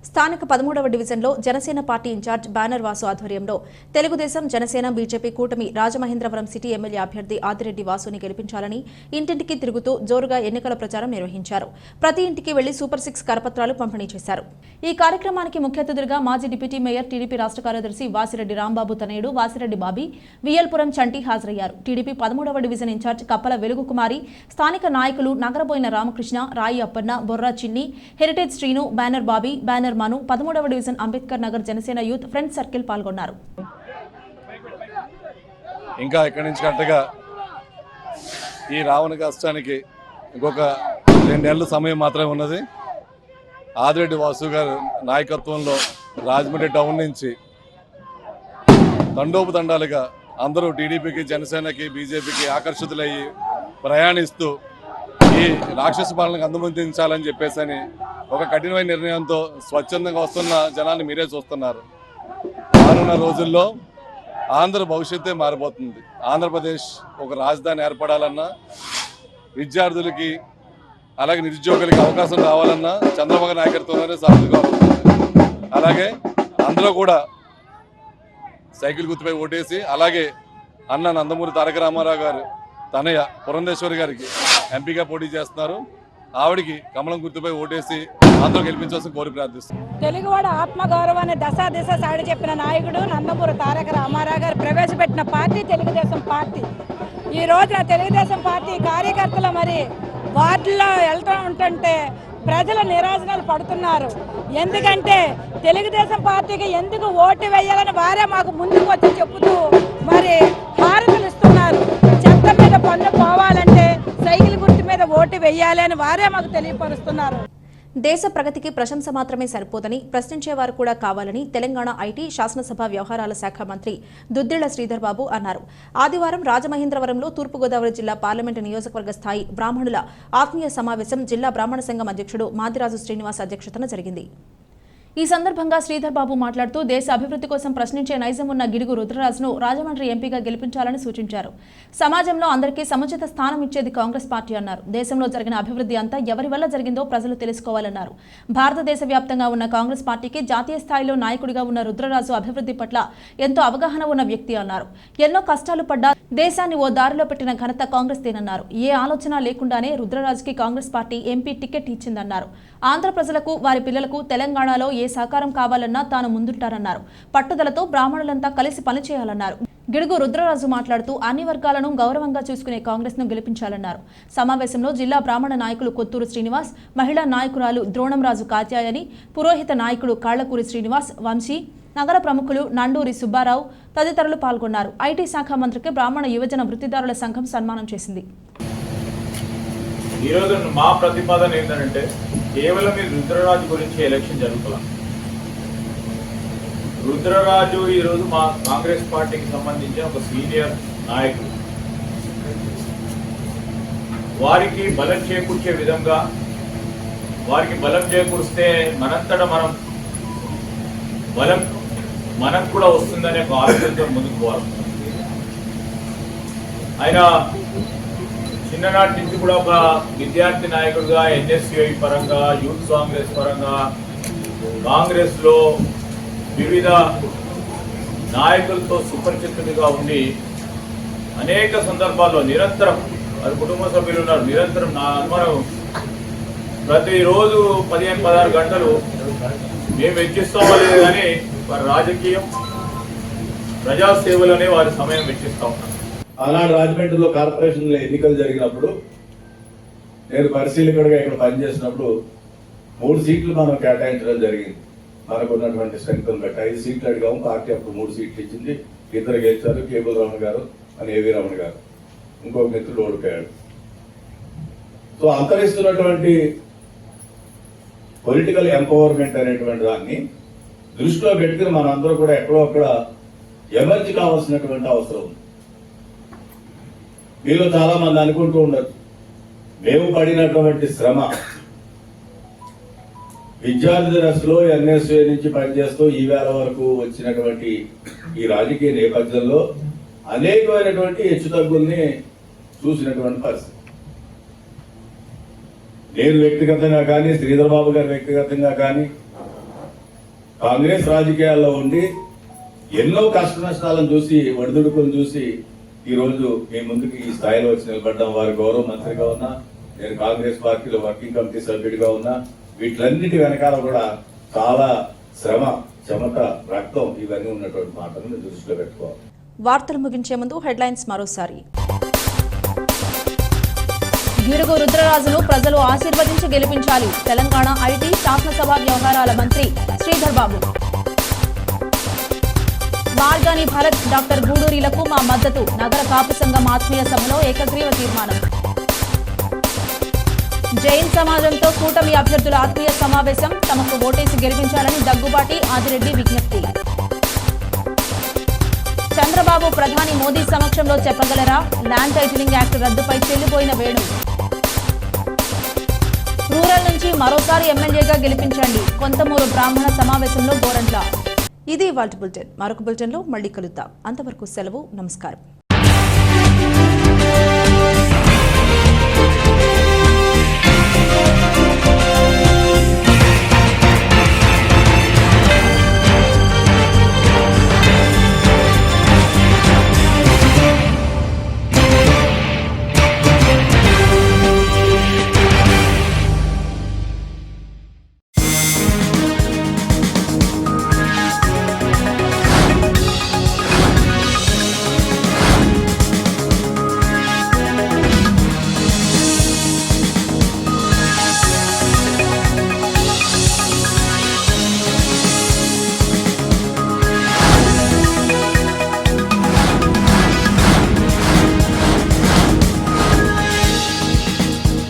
స్థానిక 13వ డివిజన్లో Janasena party incharge banner Vasu ఆధ్వర్యంలో తెలుగుదేశం, జనసేన, బీజేపీ కూటమి రాజమహేంద్రవరం సిటీ ఎమ్మెల్యే అభ్యర్థి ఆదిరెడ్డి వాసుని గెలిపించాలని ఇంటింటికి తిరుగుతూ జోరుగా ఎన్నికల ప్రచారం నిర్వహించారు. ప్రతి ఇంటికి వెళ్లి సూపర్ 6 కరపత్రాలు పంపిణీ చేశారు. ఈ కార్యక్రమానికి ముఖ్య అతిథులుగా మాజీ డిప్యూటీ మేయర్, టీడీపీ రాష్ట్ర కార్యదర్శి వాసిరెడ్డి రాంబాబు తనయుడు వాసిరెడ్డి బాబీ, విఎల్పురం చంటి హాజరయ్యారు. టీడీపీ 13వ డివిజన్ ఇన్ఛార్జ్ కప్పల వెలుగు కుమారి, స్థానిక నాయకులు నగరబోయిన రామకృష్ణ, రాయి Appanna, Borra Chinni, heritage Srinu, banner Bobby, banner Manu, 13వ division Ambedkar Nagar Janasena youth friends circle పాల్గొన్నారు. ఇంకా ఇక్కడి నుంచి కరెక్ట్గా ఈ రావణ కష్టానికి ఇంకొక 2 నెలల సమయం మాత్రమే ఉన్నది. ఆదిరెడ్డి వాసు గారు నాయకత్వంలో రాజమండ్రి టౌన్ నుంచి తండోపతండాలుగా అందరూ టీడీపీకి, జనసేనకి, బీజేపీకి ఆకర్షితులయ్యి ప్రయాణిస్తూ ఈ రాక్షస పాలనకు అంతమొందించాలని చెప్పేసి ఒక కఠినమైన నిర్ణయంతో స్వచ్ఛందంగా వస్తున్న జనాన్ని మీరే చూస్తున్నారు. రానున్న రోజుల్లో ఆంధ్ర భవిష్యత్తే మారిపోతుంది. ఆంధ్రప్రదేశ్ ఒక రాజధాని ఏర్పడాలన్నా, విద్యార్థులకి అలాగే నిరుద్యోగులకి అవకాశం రావాలన్నా చంద్రబాబు నాయకత్వంలోనే సాధ్యం అవుతుంది. అలాగే అందరూ కూడా సైకిల్ గుర్తుపై ఓటేసి, అలాగే అన్న నందమూరి తారక రామారావు గారు తనయ్య పురంధేశ్వరి గారికి ఎంపీగా పోటీ చేస్తున్నారు. ఆవిడికి కమలం గుర్తుపై ఓటేసి అందరూ గెలిపించాల్సిన కోరి ప్రార్థిస్తున్నారు. తెలుగువాడ ఆత్మగౌరవాన్ని దశ సాడి చెప్పిన నాయకుడు నందమూరి తారక రామారావు గారు ప్రవేశపెట్టిన పార్టీ తెలుగుదేశం పార్టీ. ఈ రోజున తెలుగుదేశం పార్టీ కార్యకర్తలు మరి వార్డుల్లో వెళ్తూ ఉంటుంటే ప్రజలు నిరాశనాలు పడుతున్నారు. ఎందుకంటే తెలుగుదేశం పార్టీకి ఎందుకు ఓటు వేయాలని వారే మాకు ముందుకు వచ్చి చెబుతూ మరి హారతులు ఇస్తున్నారు. చెత్త మీద పన్ను పోవాలంటే సైకిల్ గుర్తు మీద ఓటు వేయాలి అని వారే మాకు తెలియపరుస్తున్నారు. దేశ ప్రగతికి ప్రశంస మాత్రమే సరిపోదని, ప్రశ్నించేవారు కూడా కావాలని తెలంగాణ ఐటీ, శాసనసభ వ్యవహారాల శాఖ మంత్రి దుద్దిళ్ల శ్రీధర్ బాబు అన్నారు. ఆదివారం రాజమహేంద్రవరంలో తూర్పుగోదావరి జిల్లా పార్లమెంటు నియోజకవర్గ స్థాయి బ్రాహ్మణుల ఆత్మీయ సమావేశం జిల్లా బ్రాహ్మణ సంఘం అధ్యక్షుడు మాదిరాజు శ్రీనివాస్ అధ్యక్షతన జరిగింది. ఈ సందర్భంగా శ్రీధర్ బాబు మాట్లాడుతూ దేశ అభివృద్ధి కోసం ప్రశ్నించే నైజం ఉన్న గిడుగు రుద్రరాజును రాజమండ్రి ఎంపీగా గెలిపించాలని సూచించారు. సమాజంలో అందరికీ సముచిత స్థానం ఇచ్చేది కాంగ్రెస్ పార్టీ అన్నారు. దేశంలో జరిగిన అభివృద్ధి అంతా ఎవరి వల్ల జరిగిందో ప్రజలు తెలుసుకోవాలన్నారు. భారతదేశ వ్యాప్తంగా ఉన్న కాంగ్రెస్ పార్టీకి జాతీయ స్థాయిలో నాయకుడిగా ఉన్న రుద్రరాజు అభివృద్ధి పట్ల ఎంతో అవగాహన ఉన్న వ్యక్తి అన్నారు. ఎన్నో కష్టాలు పడ్డా దేశాన్ని ఓ దారిలో పెట్టిన ఘనత కాంగ్రెస్ దేనన్నారు. ఏ ఆలోచన లేకుండానే రుద్రరాజుకి కాంగ్రెస్ పార్టీ ఎంపీ టికెట్ ఇచ్చిందన్నారు. ఆంధ్ర ప్రజలకు, వారి పిల్లలకు తెలంగాణలో ఏ సహకారం కావాలన్నా తాను ముందుంటారన్నారు. పట్టుదలతో బ్రాహ్మణులంతా కలిసి పనిచేయాలన్నారు. గిడుగు రుద్రరాజు మాట్లాడుతూ అన్ని వర్గాలను గౌరవంగా చూసుకునే కాంగ్రెస్ ను గెలిపించాలన్నారు. సమావేశంలో జిల్లా బ్రాహ్మణ నాయకులు కొత్తూరు శ్రీనివాస్, మహిళా నాయకురాలు ద్రోణంరాజు కాత్యాయని, పురోహిత నాయకుడు కాళ్లకూరి శ్రీనివాస్, వంశీ, నగర ప్రముఖులు నండూరి సుబ్బారావు తదితరులు పాల్గొన్నారు. ఐటీ శాఖ మంత్రికి బ్రాహ్మణ యువజన వృత్తిదారుల సంఘం సన్మానం చేసింది. ఈరోజు మా ప్రతిపాదన ఏంటంటే కేవలం ఈ రుద్రరాజు గురించి ఎలక్షన్ జరుగుతున్నాం. రుద్రరాజు ఈరోజు మా కాంగ్రెస్ పార్టీకి సంబంధించిన ఒక సీనియర్ నాయకుడు. వారికి బలం చేకూర్చే విధంగా, వారికి బలం చేకూరిస్తే మనంతటా మనం బలం మనకు కూడా వస్తుందనే ఒక ఆలోచనతో ముందుకు పోవాలి. ఆయన చిన్ననాటి నుంచి కూడా ఒక విద్యార్థి నాయకుడిగా ఎన్ఎస్యుఐ పరంగా, యూత్ కాంగ్రెస్ పరంగా, కాంగ్రెస్లో వివిధ నాయకులతో సుపరిచితుడిగా ఉండి అనేక సందర్భాల్లో నిరంతరం అది కుటుంబ సభ్యులు ఉన్నారు, నిరంతరం నా అనుమానం ప్రతిరోజు 15-16 గంటలు మేము వెచ్చిస్తామలేదు కానీ వారి రాజకీయం ప్రజాసేవలోనే వారి సమయం వెచ్చిస్తా ఉన్నారు. ఆనాడు రాజమండ్రిలో కార్పొరేషన్లో ఎన్నికలు జరిగినప్పుడు నేను పరిశీలకుడిగా ఇక్కడ పనిచేసినప్పుడు 3 సీట్లు మనం కేటాయించడం జరిగింది. మనకు ఉన్నటువంటి స్ట్రెంగ్త్ను బట్టి 5 సీట్లు అడిగాము. పార్టీ అప్పుడు 3 సీట్లు ఇచ్చింది. 2 గెలిచారు, కేబుల్ రమణ గారు అని ఏవి రమణ గారు, ఇంకొక మిత్రుడు ఓడిపోయాడు. సో అంతరిస్తున్నటువంటి పొలిటికల్ ఎంపవర్మెంట్ అనేటువంటి దాన్ని దృష్టిలో పెట్టుకుని మనందరూ కూడా ఎక్కడో అక్కడ ఎమర్జీ కావాల్సినటువంటి అవసరం ఉంది. మీలో చాలా మంది అనుకుంటూ ఉండొచ్చు, మేము పడినటువంటి శ్రమ విద్యార్థి దశలో ఎన్ఎస్ఏ నుంచి పనిచేస్తూ ఈ వేళ వరకు వచ్చినటువంటి ఈ రాజకీయ నేపథ్యంలో అనేకమైనటువంటి హెచ్చుతగ్గుల్ని చూసినటువంటి పరిస్థితి. నేను వ్యక్తిగతంగా కానీ, శ్రీధర్ బాబు గారు వ్యక్తిగతంగా కానీ కాంగ్రెస్ రాజకీయాల్లో ఉండి ఎన్నో కష్ట నష్టాలను చూసి, ఒడిదుడుకులను చూసి ఈరోజు మీ ముందుకు ఈ స్థాయిలో వచ్చి నిలబడ్డాం. వారి గౌరవ మంత్రిగా ఉన్నా, నేను కాంగ్రెస్ పార్టీలో వర్కింగ్ కమిటీ సభ్యుడిగా ఉన్నా, వీటిలన్నిటి వెనకాల కూడా చాలా శ్రమ, చెమట, రక్తం ఇవన్నీ ఉన్నటువంటి మాటలను దృష్టిలో పెట్టుకోవాలి. వార్తలు ముగించే ముందు హెడ్లైన్స్ మరోసారి. గిడుగు రుద్రరాజును ప్రజలు ఆశీర్వదించి గెలిపించాలి. తెలంగాణ ఐటీ శాసనసభ వ్యవహారాల మంత్రి శ్రీధర్ బాబు. మార్గాని భరత్, డాక్టర్ గూడూరిలకు మా మద్దతు. నగర కాపు సంఘం ఆత్మీయ సభలో ఏకగ్రీవ తీర్మానం. జైన్ సమాజంతో కూటమి అభ్యర్థుల ఆత్మీయ సమావేశం. తమకు ఓటేసి గెలిపించాలని దగ్గుబాటి ఆదిరెడ్డి విజ్ఞప్తి. చంద్రబాబు ప్రధాని మోదీ సమక్షంలో చెప్పగలరా? ల్యాండ్ టైటిలింగ్ యాక్ట్ రద్దుపై చెల్లిపోయిన వేణు. రూరల్ నుంచి మరోసారి ఎమ్మెల్యేగా గెలిపించండి. కొంతమూరు బ్రాహ్మణ సమావేశంలో గోరంట్ల. ఇది వాల్ట్ బులెటిన్. మరొక బులెటిన్లో మళ్ళీ కలుద్దాం. అంతవరకు సెలవు. నమస్కారం.